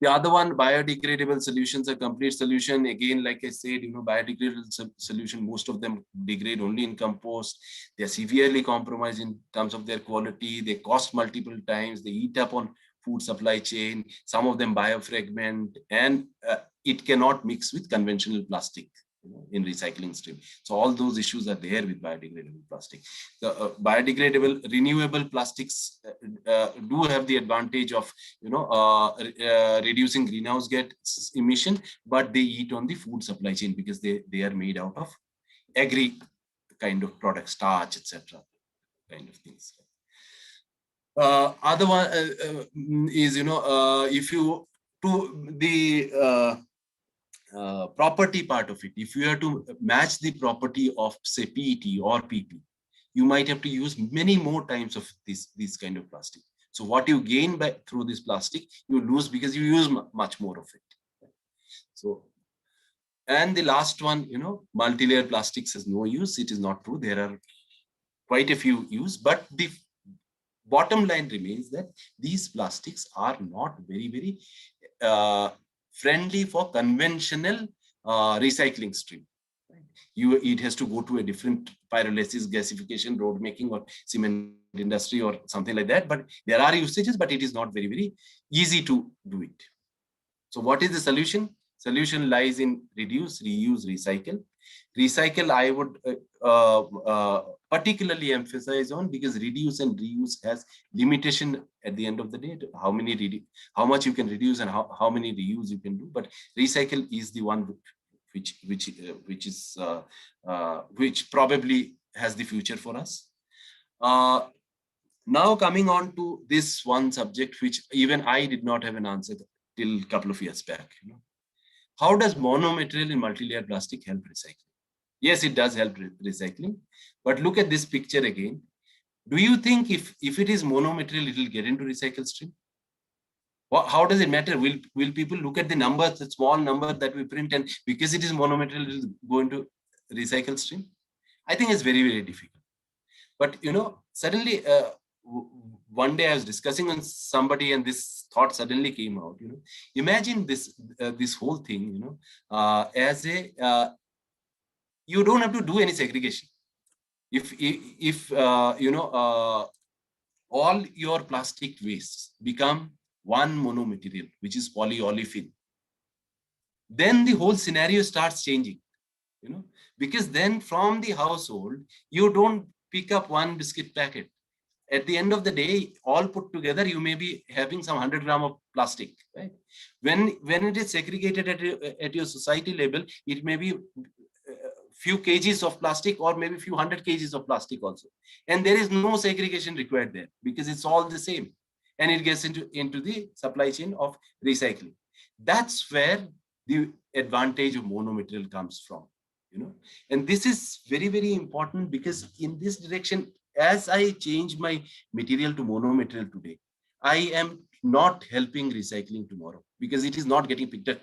Speaker 5: The other one, biodegradable solutions, a complete solution. Again, like I said, biodegradable solution, most of them degrade only in compost. They're severely compromised in terms of their quality. They cost multiple times. They eat up on food supply chain. Some of them biofragment, and it cannot mix with conventional plastic. in recycling stream. So all those issues are there with biodegradable plastic. The biodegradable, renewable plastics do have the advantage of reducing greenhouse gas emission, but they eat on the food supply chain because they are made out of agri kind of products, starch, etc. kind of things. Other one is if you to the property part of it, if you have to match the property of say PET or PP, you might have to use many more times of this kind of plastic. So what you gain by through this plastic, you lose because you use much more of it. So, and the last one, multi-layer plastics has no use. It is not true. There are quite a few use, but the bottom line remains that these plastics are not very, very friendly for conventional recycling stream. It has to go to a different pyrolysis, gasification, road making, or cement industry, or something like that. But there are usages, but it is not very, very easy to do it. So what is the solution? Solution lies in reduce, reuse, recycle. Recycle, I would particularly emphasize on, because reduce and reuse has limitation at the end of the day, how much you can reduce and how many reuse you can do. But recycle is the one which probably has the future for us. Now coming on to this one subject, which even I did not have an answer till a couple of years back. How does monomaterial in multi-layer plastic help recycling? Yes, it does help recycling, but look at this picture again. Do you think if it is monomaterial, it will get into recycle stream? How does it matter? Will people look at the numbers, the small number that we print, and because it is monomaterial, it will go into recycle stream? I think it's very, very difficult. But suddenly one day I was discussing with somebody, and this thought suddenly came out. Imagine this whole thing. As a you don't have to do any segregation. If all your plastic wastes become one monomaterial, which is polyolefin, then the whole scenario starts changing. Because then from the household, you don't pick up one biscuit packet. At the end of the day, all put together, you may be having some 100 grams of plastic, right? When it is segregated at your society level, it may be few kgs of plastic, or maybe few 100 kgs of plastic also. And there is no segregation required there, because it's all the same. And it gets into the supply chain of recycling. That's where the advantage of monomaterial comes from. And this is very, very important, because in this direction, as I change my material to monomaterial today, I am not helping recycling tomorrow, because it is not getting picked up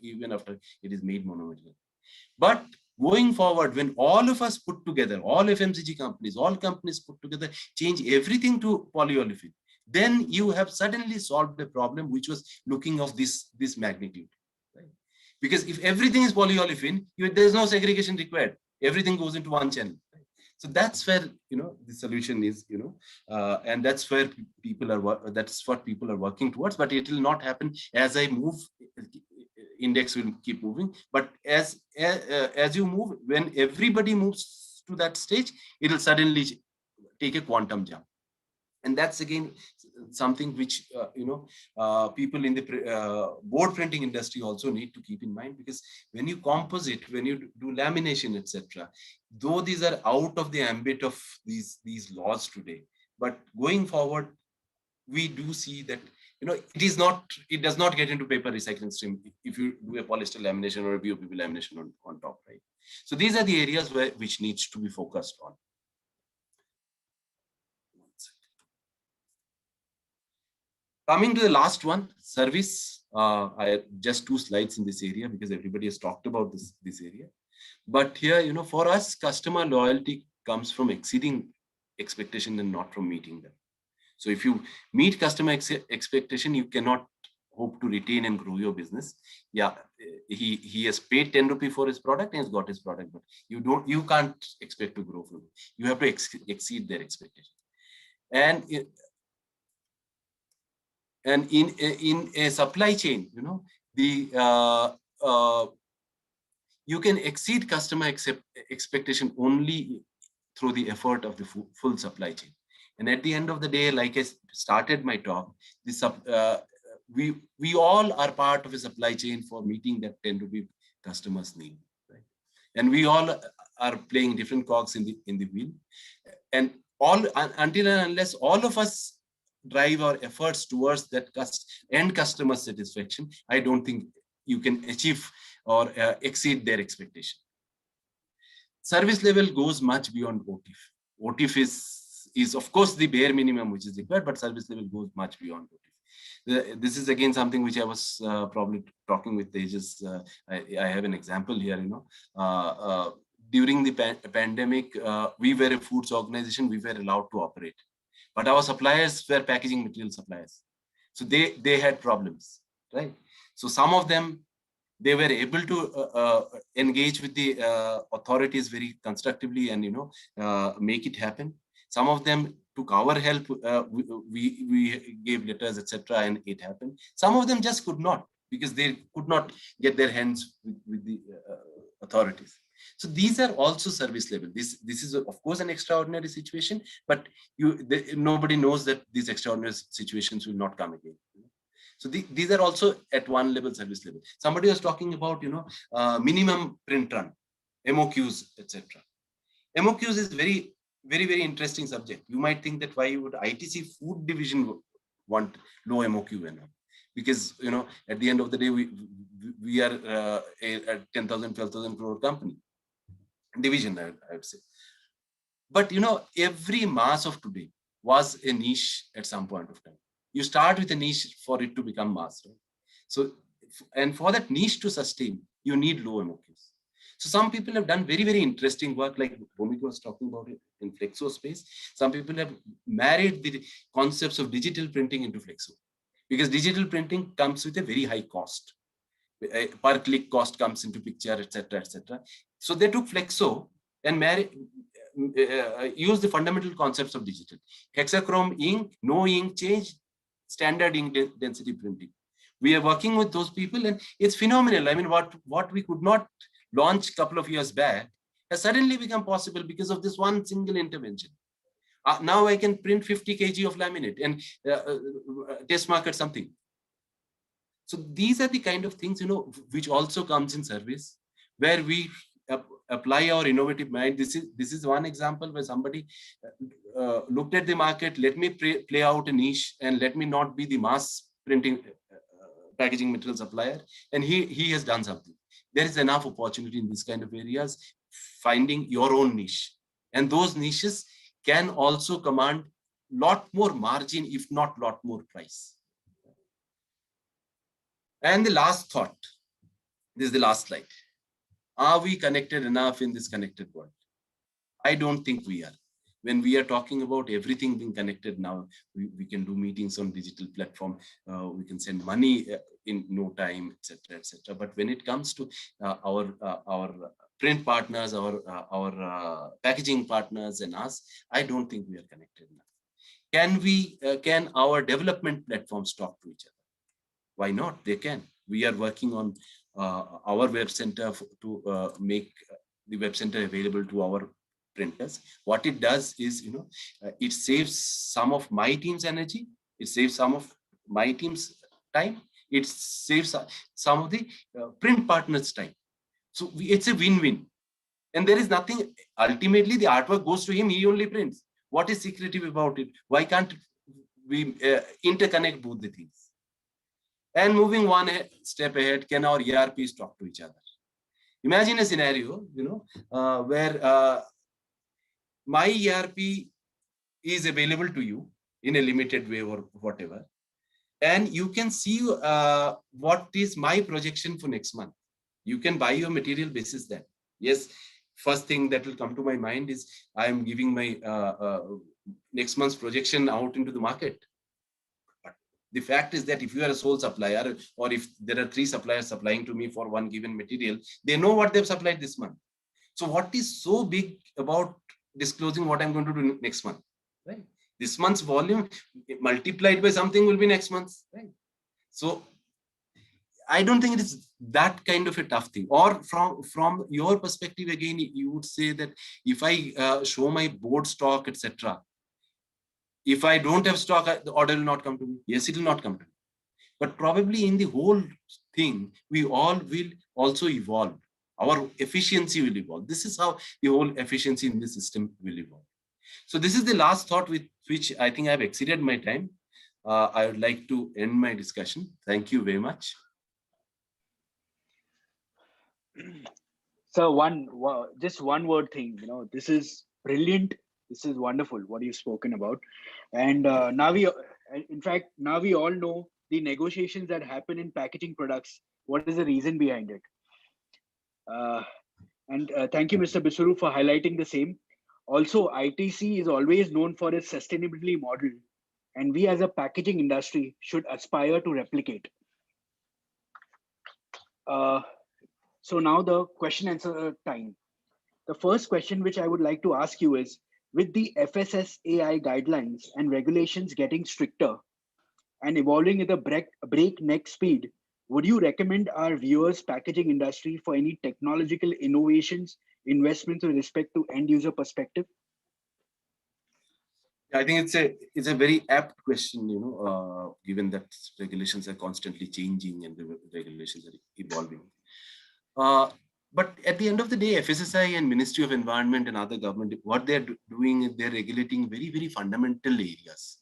Speaker 5: even after it is made monomaterial. But going forward, when all of us put together, all FMCG companies, all companies put together, change everything to polyolefin, then you have suddenly solved a problem which was looking of this magnitude. Right? Because if everything is polyolefin, there's no segregation required. Everything goes into one channel. Right? So that's where the solution is. And that's where that's what people are working towards. But it will not happen as I move. Index will keep moving, but as you move, when everybody moves to that stage, it will suddenly take a quantum jump. And that's again something which people in the board printing industry also need to keep in mind, because when you composite, when you do lamination, etc., though these are out of the ambit of these laws today, but going forward, we do see that it does not get into paper recycling stream if you do a polyester lamination or a BOPP lamination on top, right? So these are the areas which needs to be focused on. Coming to the last one, service. I have just 2 slides in this area because everybody has talked about this area. But here, for us, customer loyalty comes from exceeding expectation and not from meeting them. So if you meet customer expectation, you cannot hope to retain and grow your business. Yeah, he has paid 10 rupees for his product and has got his product, but you can't expect to grow from it. You have to exceed their expectation. And in a supply chain, you can exceed customer expectation only through the effort of the full supply chain. And at the end of the day, like I started my talk, we all are part of a supply chain for meeting that 10 rupee customers' need, right? And we all are playing different cogs in the wheel, and until and unless all of us drive our efforts towards that end customer satisfaction, I don't think you can achieve or exceed their expectation. Service level goes much beyond OTIF. OTIF is of course the bare minimum which is required, but service level goes much beyond OTIF. This is again something which I was probably talking with Tejas. I have an example here. During the pandemic, we were a foods organization. We were allowed to operate, but our suppliers were packaging material suppliers, so they had problems, right? So some of them, they were able to engage with the authorities very constructively and make it happen. Some of them took our help. We gave letters, etc., and it happened. Some of them just could not, because they could not get their hands with the authorities. So these are also service level. This is of course an extraordinary situation, but nobody knows that these extraordinary situations will not come again. So these are also at one level, service level. Somebody was talking about minimum print run, MOQs, etc. MOQs is very, very interesting subject. You might think that why would ITC food division want low MOQ and all? Because at the end of the day, we are a 10,000, 12,000 crore company division, I would say. But every mass of today was a niche at some point of time. You start with a niche for it to become mass, right? So, and for that niche to sustain, you need low MOQs. So some people have done very, very interesting work, like Bhumika was talking about it in Flexo space. Some people have married the concepts of digital printing into Flexo, because digital printing comes with a very high cost. Per click cost comes into picture, etc., etc. So they took Flexo and used the fundamental concepts of digital. Hexachrome ink, no ink change, standard ink density printing. We are working with those people, and it's phenomenal. I mean, what we could not launch a couple of years back has suddenly become possible because of this one single intervention. Now I can print 50 kg of laminate and test market something. So these are the kind of things, which also comes in service, where we apply our innovative mind. This is one example where somebody looked at the market. Let me play out a niche, and let me not be the mass printing packaging material supplier. And he has done something. There is enough opportunity in this kind of areas, finding your own niche, and those niches can also command lot more margin, if not lot more price. And the last thought, this is the last slide. Are we connected enough in this connected world? I don't think we are. When we are talking about everything being connected now, we can do meetings on digital platform, we can send money in no time, etc., etc. But when it comes to our print partners, our packaging partners and us, I don't think we are connected enough. Can our development platforms talk to each other? Why not? They can. We are working on our web center to make the web center available to our printers. What it does is, it saves some of my team's energy. It saves some of my team's time. It saves some of the print partners' time. So it's a win-win. And there is nothing, ultimately the artwork goes to him, he only prints. What is secretive about it? Why can't we interconnect both the things? And moving one step ahead, can our ERPs talk to each other? Imagine a scenario, where my ERP is available to you in a limited way or whatever, and you can see what is my projection for next month. You can buy your material basis that. Yes, first thing that will come to my mind is I am giving my next month's projection out into the market. The fact is that if you are a sole supplier, or if there are 3 suppliers supplying to me for one given material, they know what they've supplied this month. So what is so big about disclosing what I'm going to do next month, right? This month's volume multiplied by something will be next month, right? So I don't think it is that kind of a tough thing. Or from your perspective, again, you would say that if I show my board stock, etc., if I don't have stock, the order will not come to me. Yes, it will not come to me. But probably in the whole thing, we all will also evolve. Our efficiency will evolve. This is how the whole efficiency in the system will evolve. So this is the last thought with which I think I've exceeded my time. I would like to end my discussion. Thank you very much.
Speaker 2: So just one word thing, this is brilliant. This is wonderful what you've spoken about. And now we all know the negotiations that happen in packaging products. What is the reason behind it? And thank you, Mr. Biswarup, for highlighting the same. Also, ITC is always known for its sustainability model, and we as a packaging industry should aspire to replicate. So now the question answer time. The first question which I would like to ask you is, with the FSSAI guidelines and regulations getting stricter and evolving at a breakneck speed, would you recommend our viewers packaging industry for any technological innovations, investments with respect to end user perspective?
Speaker 5: I think it's a very apt question, given that regulations are constantly changing and the regulations are evolving. But at the end of the day, FSSAI and Ministry of Environment and other government, what they're doing is they're regulating very, very fundamental areas.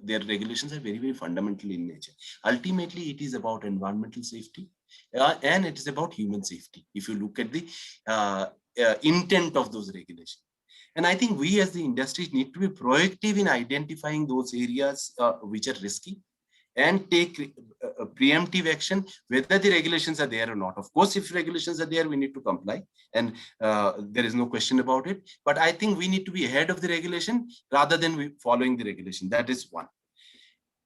Speaker 5: Their regulations are very, very fundamental in nature. Ultimately, it is about environmental safety and it is about human safety. If you look at the intent of those regulations. And I think we as the industry need to be proactive in identifying those areas which are risky and take preemptive action, whether the regulations are there or not. Of course, if regulations are there, we need to comply, and there is no question about it. But I think we need to be ahead of the regulation rather than following the regulation. That is one.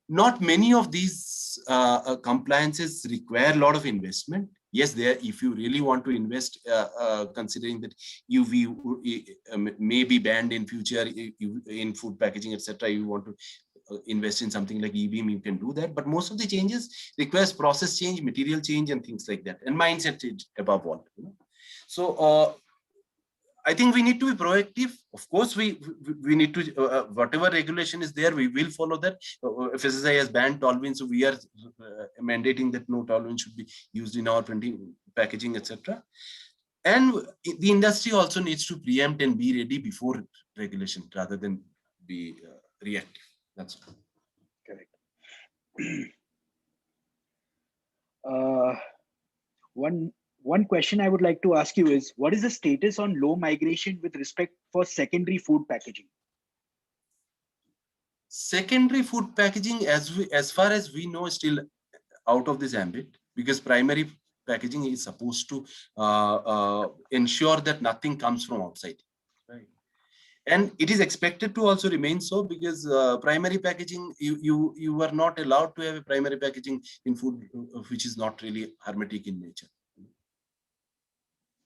Speaker 5: Not many of these compliances require a lot of investment. Yes, if you really want to invest, considering that UV may be banned in future in food packaging, etc., you want to invest in something like E-beam, you can do that. But most of the changes requires process change, material change, and things like that, and mindset change above all. So I think we need to be proactive. Of course, we need to, whatever regulation is there, we will follow that. FSSAI has banned toluene, so we are mandating that no toluene should be used in our printing, packaging, etc. And the industry also needs to preempt and be ready before regulation rather than be reactive. That's
Speaker 2: correct. One question I would like to ask you is, what is the status on low migration with respect for secondary food packaging?
Speaker 5: Secondary food packaging, as far as we know, is still out of this ambit, because primary packaging is supposed to ensure that nothing comes from outside. Right. And it is expected to also remain so, because primary packaging, you are not allowed to have a primary packaging in food which is not really hermetic in nature.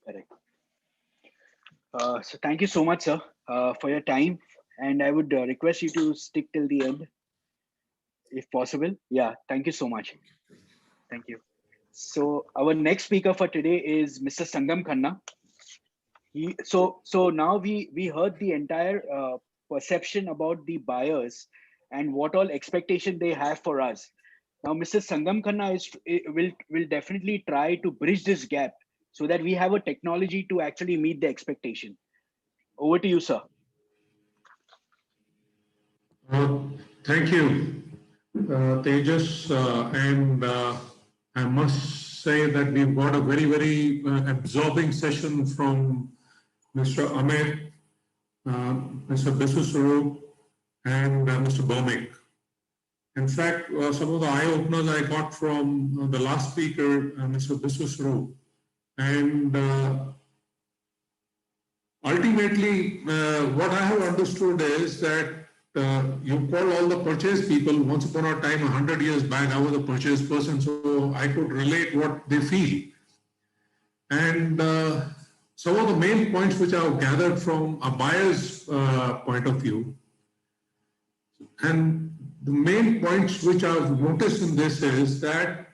Speaker 2: Correct. So thank you so much, sir, for your time. And I would request you to stick till the end, if possible. Yeah, thank you so much. Thank you. So our next speaker for today is Mr. Sangam Khanna. So now we heard the entire perception about the buyers and what all expectation they have for us. Now, Mr. Sangam Khanna will definitely try to bridge this gap so that we have a technology to actually meet the expectation. Over to you, sir.
Speaker 7: Thank you, Tejas, and I must say that we've got a very, very absorbing session from Mr. Amit, Mr. Biswarup, and Mr. Bhaumik. In fact, some of the eye-openers I got from the last speaker, Mr. Biswarup, and ultimately, what I have understood is that you call all the purchase people. Once upon a time, 100 years back, I was a purchase person, so I could relate what they feel. And some of the main points which I have gathered from a buyer's point of view, and the main points which I've noticed in this is that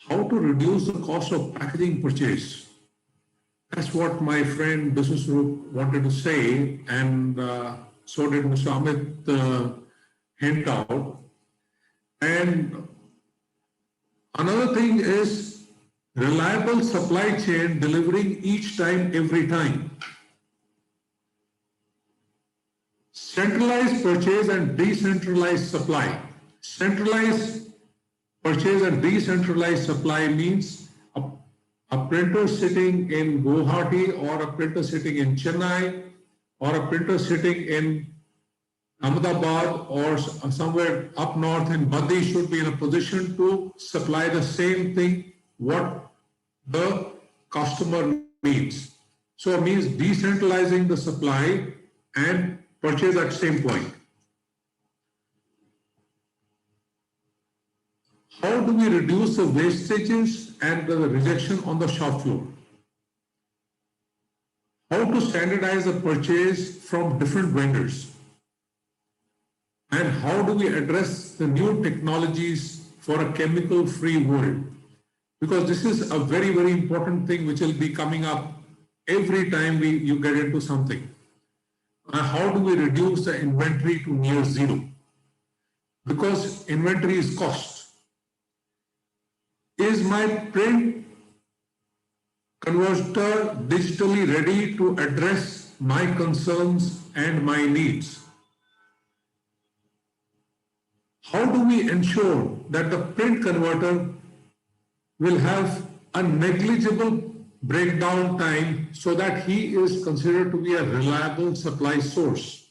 Speaker 7: how to reduce the cost of packaging purchase. That's what my friend Business Group wanted to say, and so did Mr. Amit hint out. And another thing is reliable supply chain delivering each time, every time. Centralized purchase and decentralized supply. Centralized purchase and decentralized supply means a printer sitting in Guwahati or a printer sitting in Chennai or a printer sitting in Ahmedabad or somewhere up north in Badi should be in a position to supply the same thing what the customer needs. So it means decentralizing the supply and purchase at same point. How do we reduce the wastages and the rejection on the shop floor? How to standardize the purchase from different vendors? And how do we address the new technologies for a chemical-free world? Because this is a very, very important thing which will be coming up every time you get into something. How do we reduce the inventory to near zero? Because inventory is cost. Is my print converter digitally ready to address my concerns and my needs? How do we ensure that the print converter will have a negligible breakdown time so that he is considered to be a reliable supply source?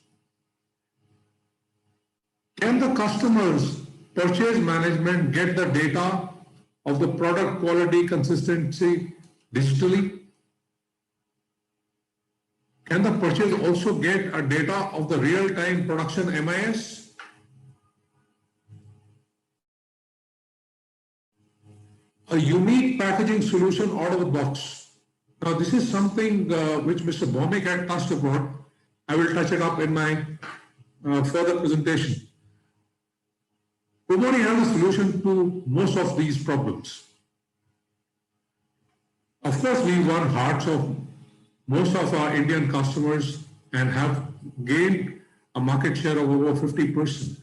Speaker 7: Can the customer's purchase management get the data of the product quality consistency digitally? Can the purchase also get a data of the real-time production MIS? A unique packaging solution out of the box. Now, this is something which Mr. Bhaumik had touched upon. I will touch it up in my further presentation. Kumori has a solution to most of these problems. Of course, we won hearts of most of our Indian customers and have gained a market share of over 50%.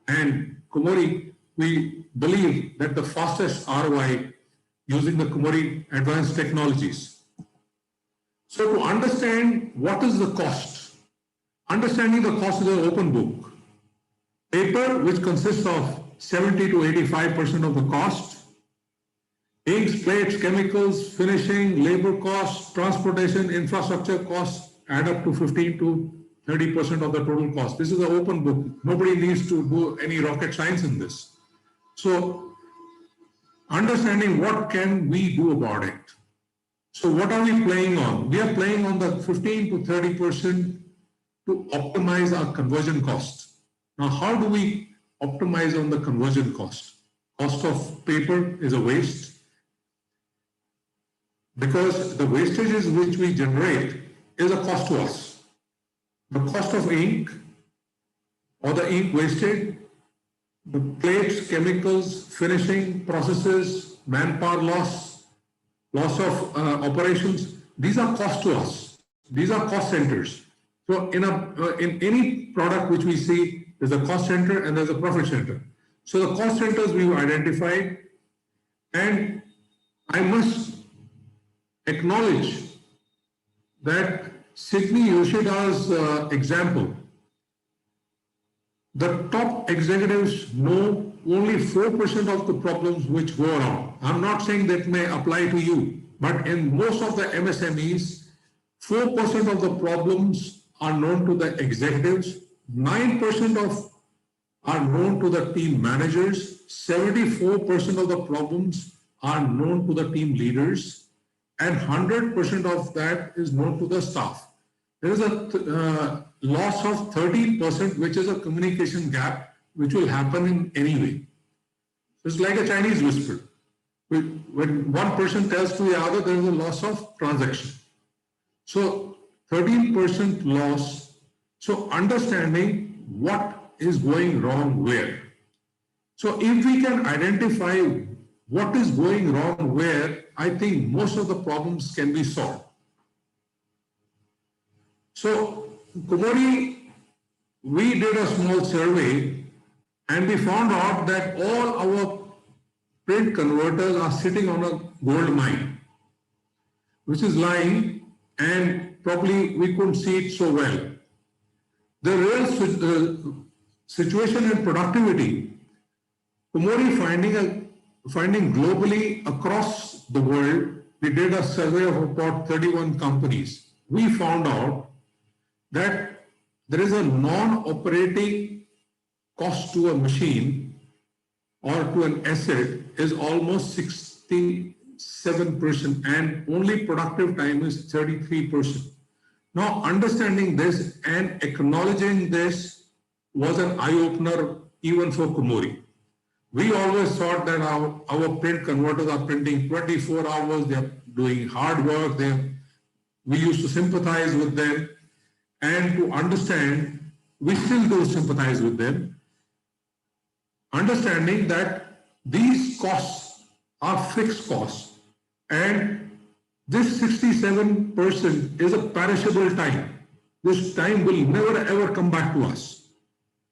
Speaker 7: And Kumori, we believe that the fastest ROI using the Kumori advanced technologies. So to understand what is the cost, understanding the cost is an open book. Paper, which consists of 70 to 85% of the cost, inks, plates, chemicals, finishing, labor costs, transportation, infrastructure costs add up to 15 to 30% of the total cost. This is an open book. Nobody needs to do any rocket science in this. So understanding what can we do about it. So what are we playing on? We are playing on the 15 to 30% to optimize our conversion cost. Now, how do we optimize on the conversion cost? Cost of paper is a waste because the wastages which we generate is a cost to us. The cost of ink or the ink wasted, the plates, chemicals, finishing processes, manpower loss, loss of operations, these are cost to us. These are cost centers. So in any product which we see, there's a cost center and there's a profit center. So the cost centers we've identified, and I must acknowledge that Sydney Yoshida's example, the top executives know only 4% of the problems which go around. I'm not saying that may apply to you, but in most of the MSMEs, 4% of the problems are known to the executives, 9% are known to the team managers, 74% of the problems are known to the team leaders, and 100% of that is known to the staff. There is a loss of 30%, which is a communication gap, which will happen in any way. It's like a Chinese whisper. When one person tells to the other, there is a loss of transaction. So 13% loss. So understanding what is going wrong where. So if we can identify what is going wrong where, I think most of the problems can be solved. So, Kumori, we did a small survey and we found out that all our print converters are sitting on a gold mine, which is lying, and probably we couldn't see it so well. The real situation in productivity, Kumori finding globally across the world, we did a survey of about 31 companies. We found out that there is a non-operating cost to a machine or to an asset is almost 67% and only productive time is 33%. Now, understanding this and acknowledging this was an eye-opener even for Kumori. We always thought that our print converters are printing 24 hours, they're doing hard work, we used to sympathize with them, and to understand, we still do sympathize with them, understanding that these costs are fixed costs, and this 67% is a perishable time. This time will never ever come back to us.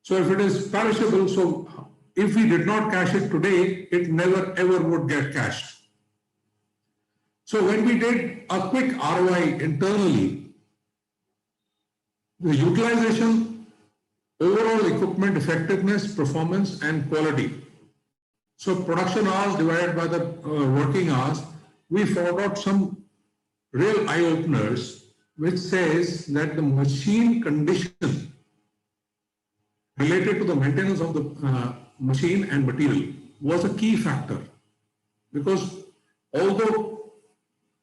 Speaker 7: So if it is perishable, so if we did not cash it today, it never ever would get cashed. So when we did a quick ROI internally, the utilization, overall equipment effectiveness, performance, and quality. So production hours divided by the working hours, we found out some real eye-openers, which says that the machine condition related to the maintenance of the machine and material was a key factor. Because although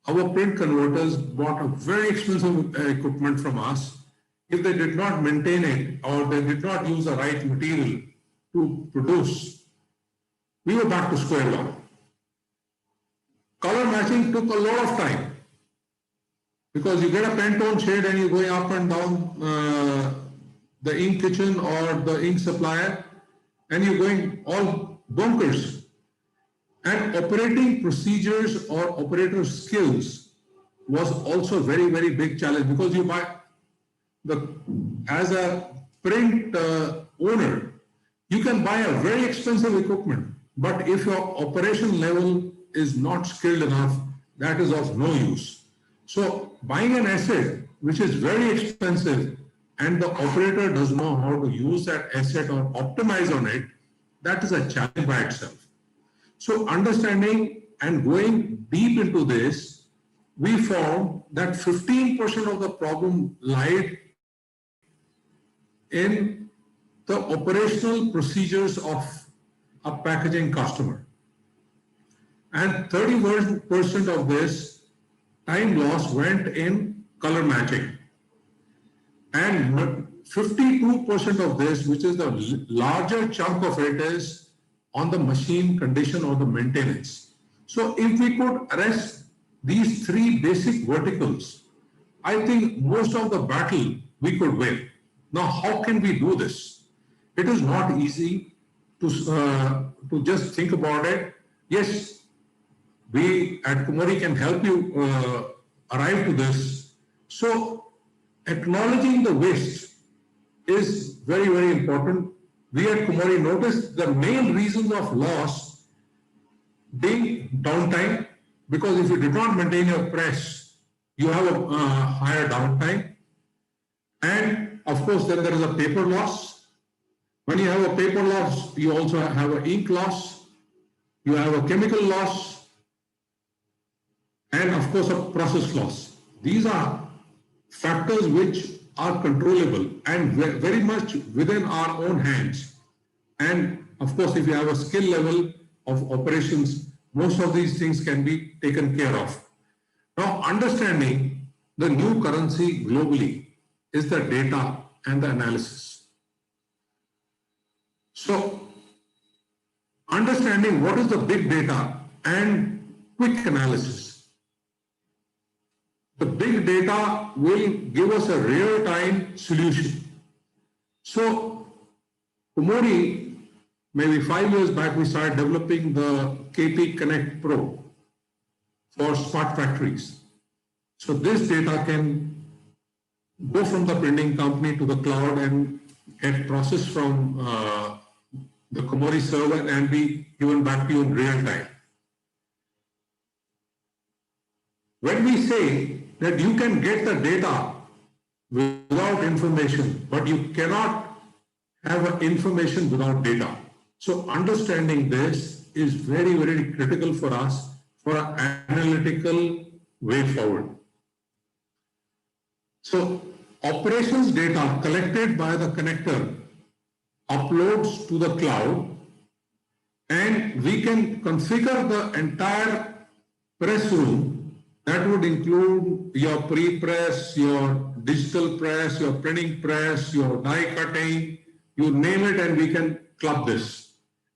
Speaker 7: our print converters bought a very expensive equipment from us, if they did not maintain it or they did not use the right material to produce, we were back to square one. Color matching took a lot of time because you get a Pantone shade and you're going up and down the ink kitchen or the ink supplier and you're going all bonkers. And operating procedures or operator skills was also a very, very big challenge because you buy as a print owner, you can buy a very expensive equipment, but if your operation level is not skilled enough, that is of no use. So buying an asset which is very expensive and the operator does know how to use that asset or optimize on it, that is a challenge by itself. So understanding and going deep into this, we found that 15% of the problem lied in the operational procedures of a packaging customer. And 30% of this time loss went in color matching. And 52% of this, which is the larger chunk of it, is on the machine condition or the maintenance. So if we could arrest these three basic verticals, I think most of the battle we could win. Now, how can we do this? It is not easy to just think about it. Yes, we at Kumori can help you arrive to this. So acknowledging the waste is very, very important. We at Kumori noticed the main reasons of loss being downtime, because if you did not maintain your press, you have a higher downtime. And of course, then there is a paper loss. When you have a paper loss, you also have an ink loss, you have a chemical loss, and of course, a process loss. These are factors which are controllable and very much within our own hands. And of course, if you have a skill level of operations, most of these things can be taken care of. Now, understanding the new currency globally is the data and the analysis. So, understanding what is the big data and quick analysis. The big data will give us a real-time solution. So, Kumori, maybe 5 years back, we started developing the KP Connect Pro for smart factories. So this data can go from the printing company to the cloud and get processed from the Komori server and be given back to you in real time. When we say that you can get the data without information, but you cannot have information without data. So understanding this is very, very critical for us for an analytical way forward. So operations data collected by the connector uploads to the cloud, and we can configure the entire press room. That would include your pre-press, your digital press, your printing press, your die cutting, you name it, and we can club this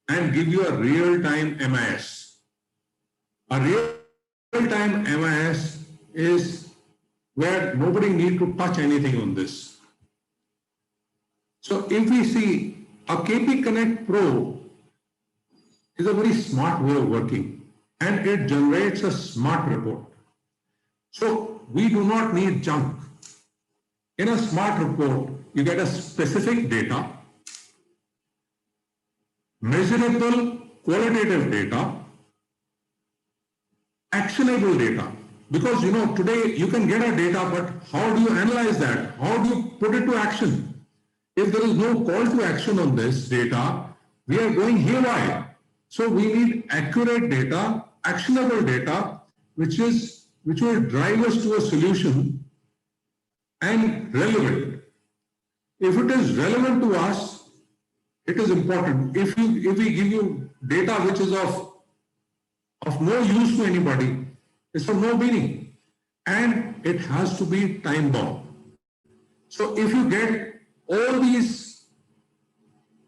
Speaker 7: and give you a real-time MIS. A real-time MIS is where nobody need to touch anything on this. So if we see a KP Connect Pro is a very smart way of working, and it generates a smart report. So we do not need junk. In a smart report, you get a specific data, measurable qualitative data, actionable data. Because today you can get a data, but how do you analyze that? How do you put it to action? If there is no call to action on this data, we are going haywire. So we need accurate data, actionable data, which will drive us to a solution and relevant. If it is relevant to us, it is important. If we give you data which is of no use to anybody, it's of no meaning. And it has to be time bound. So if you get all these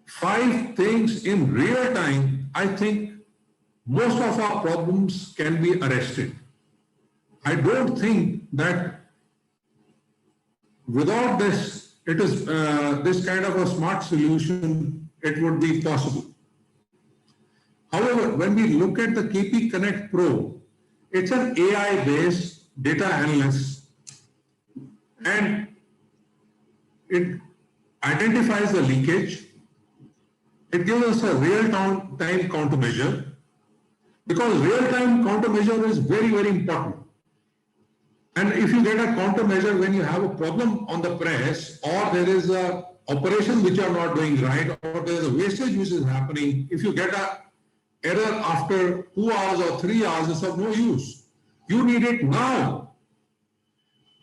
Speaker 7: 5 things in real time, I think most of our problems can be arrested. I don't think that without this, it is this kind of a smart solution, it would be possible. However, when we look at the KP Connect Pro, it's an AI-based data analyst, and it identifies the leakage. It gives us a real-time countermeasure, because real-time countermeasure is very, very important. And if you get a countermeasure when you have a problem on the press, or there is a operation which you are not doing right, or there is a wastage which is happening, if you get a error after 2 hours or 3 hours, it's of no use. You need it now.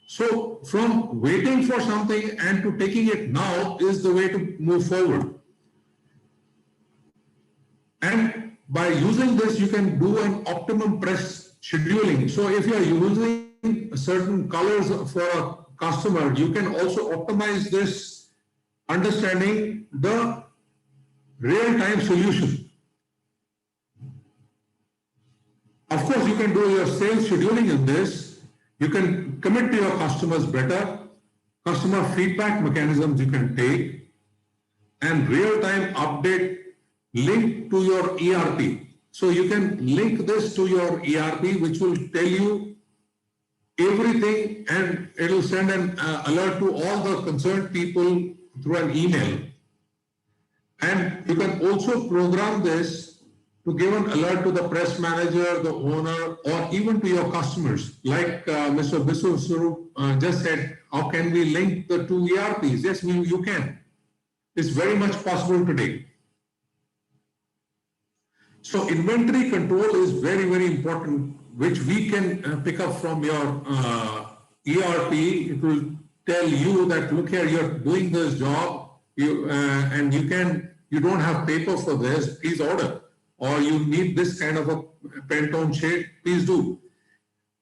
Speaker 7: So from waiting for something and to taking it now is the way to move forward. And by using this, you can do an optimum press scheduling. So if you are using certain colors for a customer, you can also optimize this, understanding the real-time solution. Of course, you can do your sales scheduling in this. You can commit to your customers better. Customer feedback mechanisms you can take, and real-time update linked to your ERP. So you can link this to your ERP, which will tell you everything, and it will send an alert to all the concerned people through an email. And you can also program this to give an alert to the press manager, the owner, or even to your customers. Like Mr. Biswarup just said, how can we link the 2 ERPs? Yes, you can. It's very much possible today. So inventory control is very, very important, which we can pick up from your ERP. It will tell you that, look here, you're doing this job, and you don't have paper for this, please order. Or you need this kind of a Pantone shade, please do.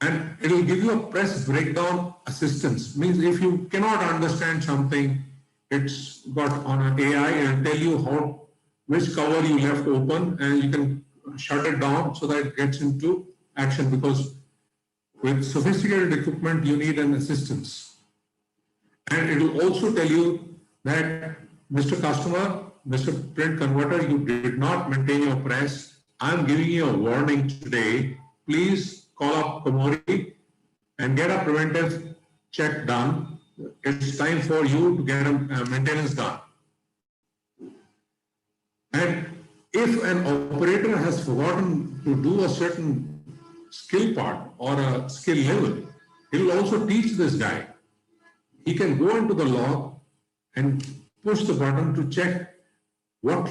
Speaker 7: And it will give you a press breakdown assistance. Means if you cannot understand something, it's got on an AI and tell you which cover you left open, and you can shut it down so that it gets into action, because with sophisticated equipment, you need an assistance. And it will also tell you that, Mr. Customer, Mr. Print Converter, you did not maintain your press. I'm giving you a warning today. Please call up Komori and get a preventive check done. It's time for you to get a maintenance done. And if an operator has forgotten to do a certain skill part or a skill level, it will also teach this guy. He can go into the log and push the button to check what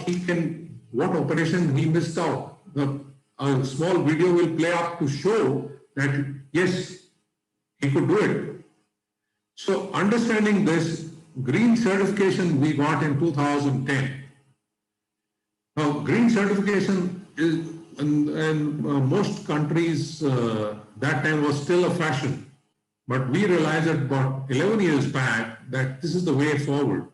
Speaker 7: operation he missed out. A small video will play up to show that yes, he could do it. So understanding this, green certification we got in 2010. Now, green certification is in most countries that time was still a fashion, but we realized that about 11 years back that this is the way forward.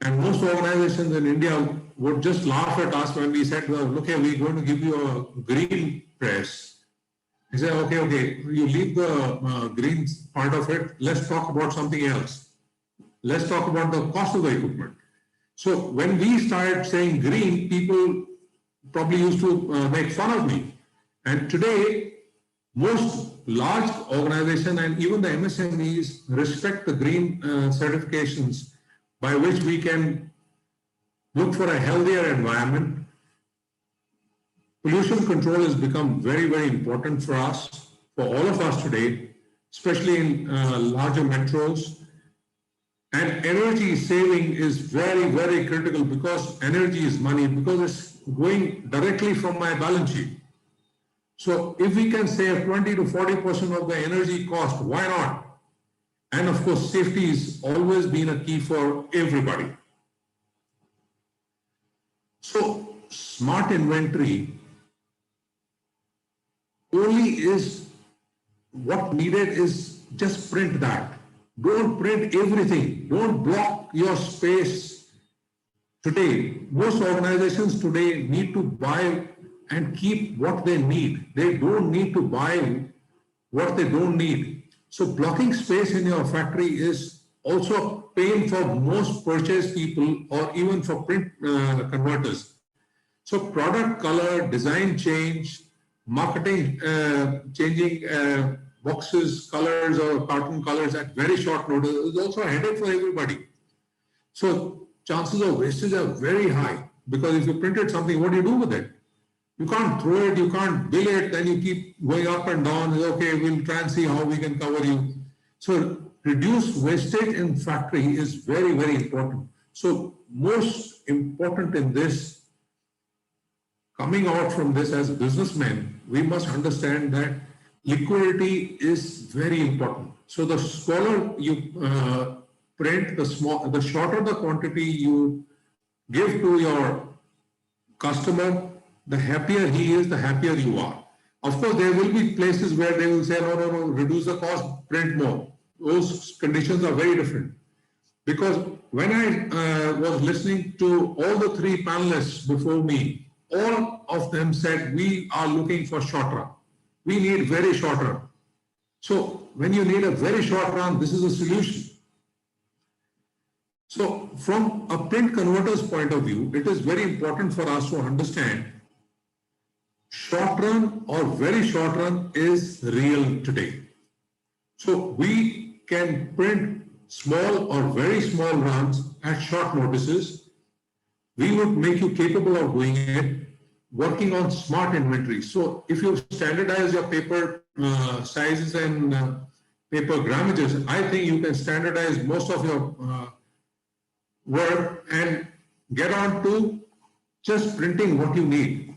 Speaker 7: And most organizations in India would just laugh at us when we said, well, okay, we're going to give you a green press. He said, okay, you leave the green part of it. Let's talk about something else. Let's talk about the cost of the equipment. So when we started saying green, people probably used to make fun of me. And today, most large organizations and even the MSMEs respect the green certifications by which we can look for a healthier environment. Pollution control has become very, very important for us, for all of us today, especially in larger metros. And energy saving is very, very critical because energy is money, because it's going directly from my balance sheet. So if we can save 20 to 40% of the energy cost, why not? And of course, safety has always been a key for everybody. So smart inventory only is what needed is just print that. Don't print everything. Don't block your space. Today, most organizations today need to buy and keep what they need. They don't need to buy what they don't need. So blocking space in your factory is also a pain for most purchase people or even for print converters. So product color, design change, marketing changing boxes, colors or cartoon colors at very short notice is also a headache for everybody. So chances of wastage are very high because if you printed something, what do you do with it? You can't throw it, you can't bill it, then you keep going up and down. Okay, we'll try and see how we can cover you. So reduce wastage in factory is very, very important. So most important in this, coming out from this as businessmen, we must understand that liquidity is very important. So the smaller you print, the shorter the quantity you give to your customer, the happier he is, the happier you are. Of course, there will be places where they will say, no, reduce the cost, print more. Those conditions are very different. Because when I was listening to all the three panelists before me, all of them said, we are looking for short run. We need very short run. So when you need a very short run, this is a solution. So from a print converter's point of view, it is very important for us to understand short run or very short run is real today. So we can print small or very small runs at short notices. We would make you capable of doing it, working on smart inventory. So if you standardize your paper sizes and paper grammages, I think you can standardize most of your work and get on to just printing what you need.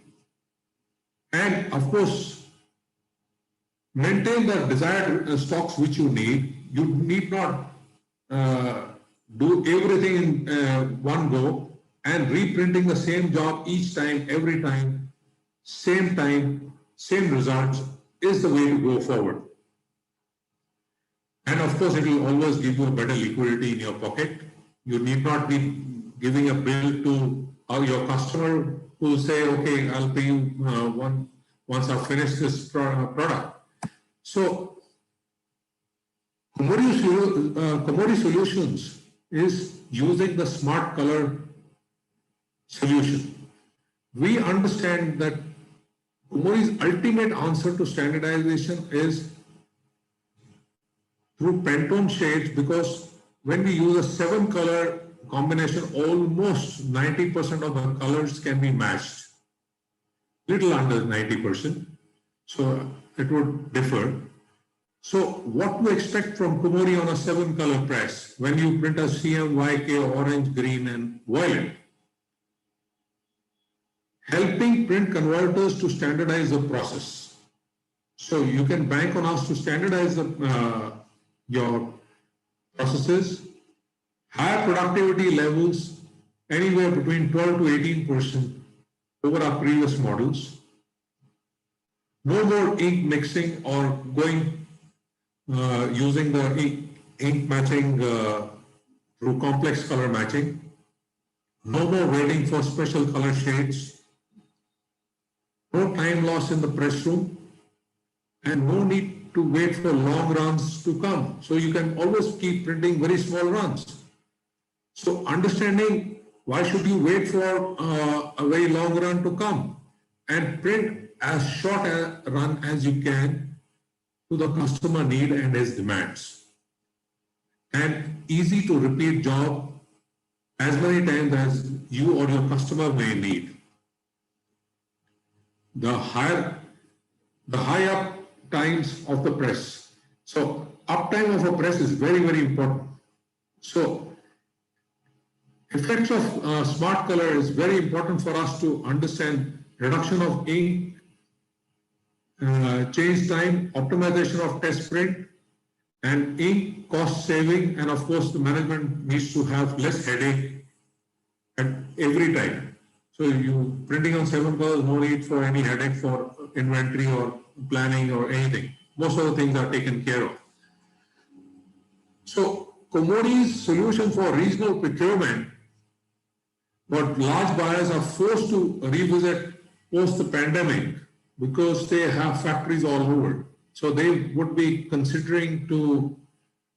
Speaker 7: And of course, maintain the desired stocks which you need. You need not do everything in one go and reprinting the same job each time, every time, same results is the way to go forward. And of course, it will always give you a better liquidity in your pocket. You need not be giving a bill to your customer who will say, okay, I'll pay you once I've finished this product. So Komori Solutions is using the smart color solution. We understand that Komori's ultimate answer to standardization is through Pantone shades, because when we use a 7-color combination, almost 90% of the colors can be matched. Little under 90%. So it would differ. So what to expect from Komori on a 7-color press when you print a CM, YK, orange, green, and violet? Helping print converters to standardize the process. So you can bank on us to standardize your processes. Higher productivity levels, anywhere between 12 to 18% over our previous models. No more ink mixing or going using the ink matching through complex color matching. No more waiting for special color shades. No time loss in the press room, and no need to wait for long runs to come. So you can always keep printing very small runs. So understanding why should you wait for a very long run to come, and print as short a run as you can to the customer need and his demands. And easy to repeat job as many times as you or your customer may need. The high up times of the press. So uptime of a press is very, very important. So effects of smart color is very important for us to understand reduction of ink, change time, optimization of test print, and ink cost saving. And of course, the management needs to have less headache at every time. So you printing on 7 colors, no need for any headache for inventory or planning or anything. Most of the things are taken care of. So Komori's solution for regional procurement, but large buyers are forced to revisit post the pandemic because they have factories all over. So they would be considering to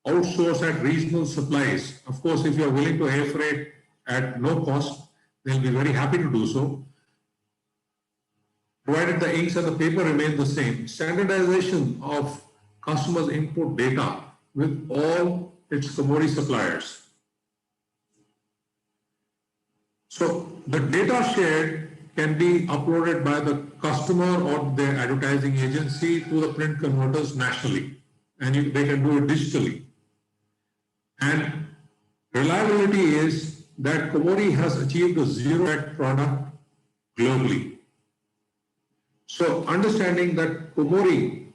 Speaker 7: outsource at regional supplies. Of course, if you're willing to air freight at no cost, they'll be very happy to do so, provided the inks and the paper remain the same. Standardization of customers' input data with all its Komori suppliers. So the data shared can be uploaded by the customer or their advertising agency to the print converters nationally, and they can do it digitally. And reliability is that Komori has achieved a zero-defect product globally. So understanding that Komori,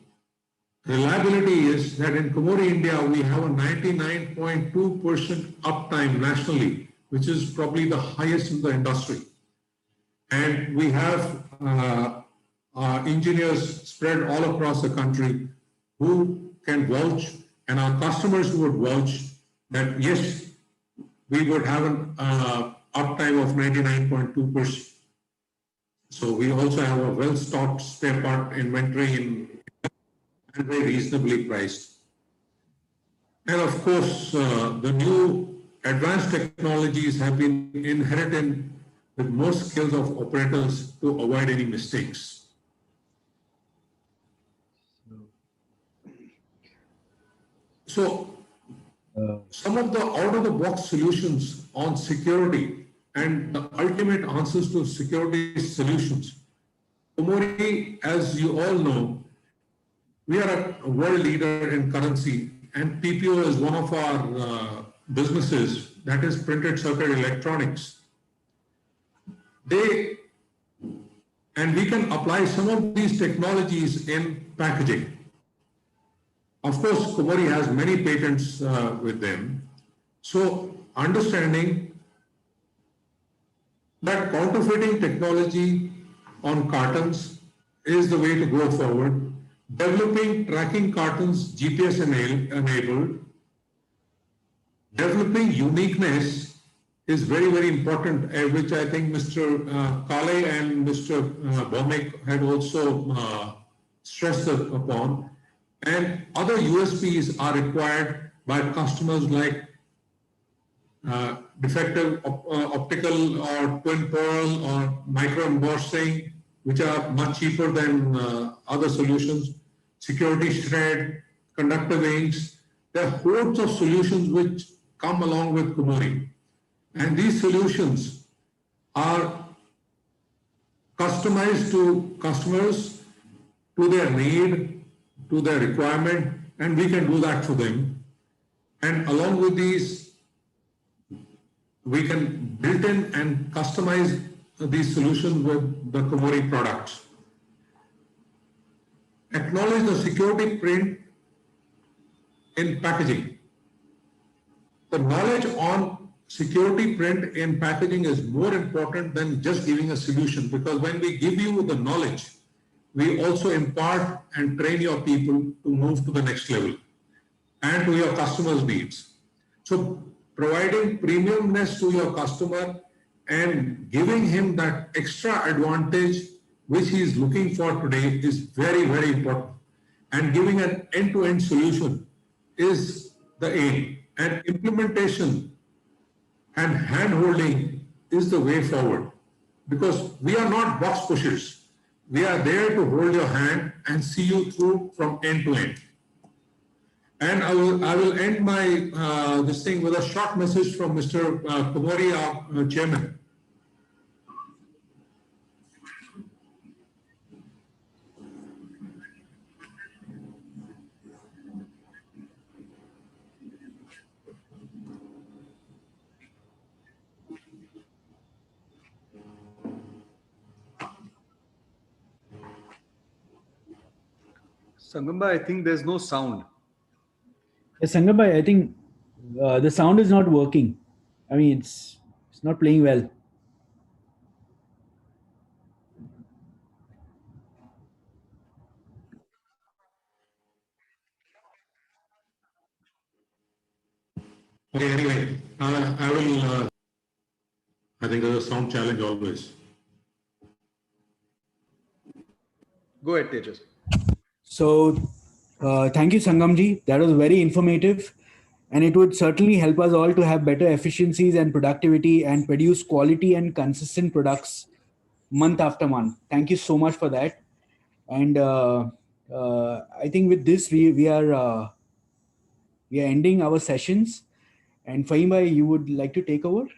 Speaker 7: reliability is that in Komori India, we have a 99.2% uptime nationally, which is probably the highest in the industry. And we have engineers spread all across the country who can vouch, and our customers who would vouch that yes, we would have an uptime of 99.2%. So we also have a well-stocked spare part inventory and very reasonably priced. And of course, the new advanced technologies have been inherited with more skills of operators to avoid any mistakes. So some of the out-of-the-box solutions on security and the ultimate answers to security solutions. Komori, as you all know, we are a world leader in currency, and PPO is one of our businesses that is printed circuit electronics. And we can apply some of these technologies in packaging. Of course, Komori has many patents with them. So understanding that counterfeiting technology on cartons is the way to go forward. Developing tracking cartons GPS enabled. Developing uniqueness is very, very important, which I think Mr. Kale and Mr. Bhowmik had also stressed upon. And other USPs are required by customers like defective optical or twin pearl or micro embossing, which are much cheaper than other solutions, security shred, conductive inks. There are hordes of solutions which come along with Kumari. And these solutions are customized to customers, to their need, to their requirement, and we can do that for them. And along with these, we can build in and customize these solutions with the Kumari products. Acknowledge the security print in packaging. The knowledge on security print in packaging is more important than just giving a solution, because when we give you the knowledge, we also impart and train your people to move to the next level and to your customers' needs. So providing premiumness to your customer and giving him that extra advantage which he is looking for today is very, very important. And giving an end-to-end solution is the aim. And implementation and hand-holding is the way forward, because we are not box pushers. We are there to hold your hand and see you through from end to end. And I will end my this thing with a short message from Mr. Kumari, our chairman.
Speaker 1: Sangambai, I think there's no sound.
Speaker 8: Sangambai, I think the sound is not working. I mean, it's not playing well.
Speaker 7: Okay, anyway, I will, I think there's a sound challenge always.
Speaker 1: Go ahead, Tejas.
Speaker 8: So thank you, Sangamji. That was very informative. And it would certainly help us all to have better efficiencies and productivity and produce quality and consistent products month after month. Thank you so much for that. And I think with this, we are ending our sessions. And Fahim, you would like to take over?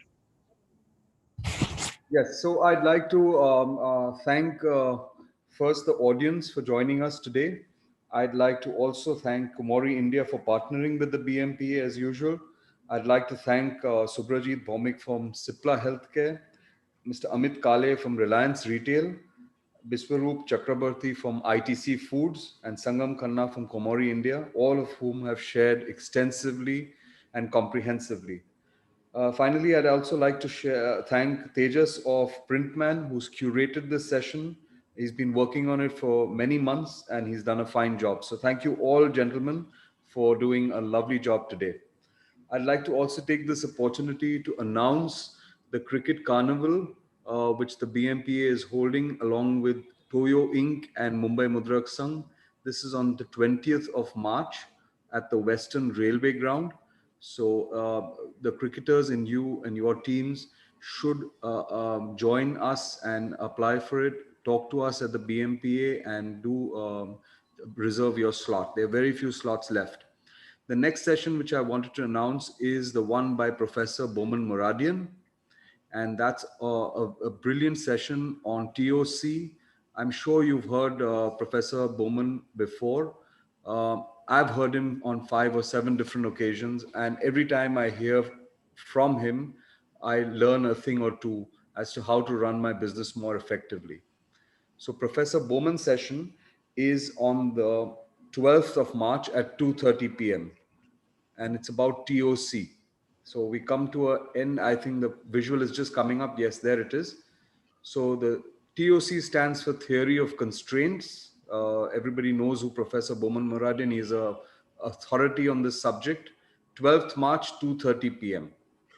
Speaker 1: Yes, so I'd like to thank first the audience for joining us today. I'd like to also thank Kumari India for partnering with the BMPA as usual. I'd like to thank Subrajit Bhaumik from Cipla Healthcare, Mr. Amit Kale from Reliance Retail, Biswaroop Chakrabarti from ITC Foods, and Sangam Khanna from Kumari India, all of whom have shared extensively and comprehensively. Finally, I'd also like to thank Tejas of Printman, who's curated this session. He's been working on it for many months and he's done a fine job. So thank you all, gentlemen, for doing a lovely job today. I'd like to also take this opportunity to announce the Cricket Carnival, which the BMPA is holding along with Toyo Inc. and Mumbai Mudrak Sangh. This is on the 20th of March at the Western Railway Ground. So the cricketers in you and your teams should join us and apply for it. Talk to us at the BMPA and do reserve your slot. There are very few slots left. The next session, which I wanted to announce, is the one by Professor Boman Muradian. And that's a brilliant session on TOC. I'm sure you've heard Professor Bowman before. I've heard him on 5 or 7 different occasions, and every time I hear from him, I learn a thing or two as to how to run my business more effectively. So Professor Bowman's session is on the 12th of March at 2:30 p.m. and it's about TOC. So we come to an end. I think the visual is just coming up. Yes, there it is. So the TOC stands for Theory of Constraints. Everybody knows who Professor Boman Muradian is. A authority on this subject. 12th March, 2:30 p.m.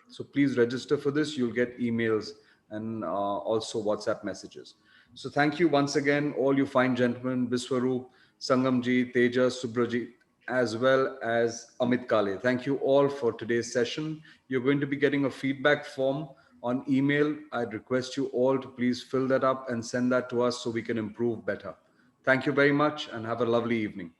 Speaker 1: So please register for this. You'll get emails and also WhatsApp messages. So thank you once again, all you fine gentlemen, Biswaroop, Sangamji, Tejas, Subrajit, as well as Amit Kale. Thank you all for today's session. You're going to be getting a feedback form on email. I'd request you all to please fill that up and send that to us so we can improve better. Thank you very much and have a lovely evening.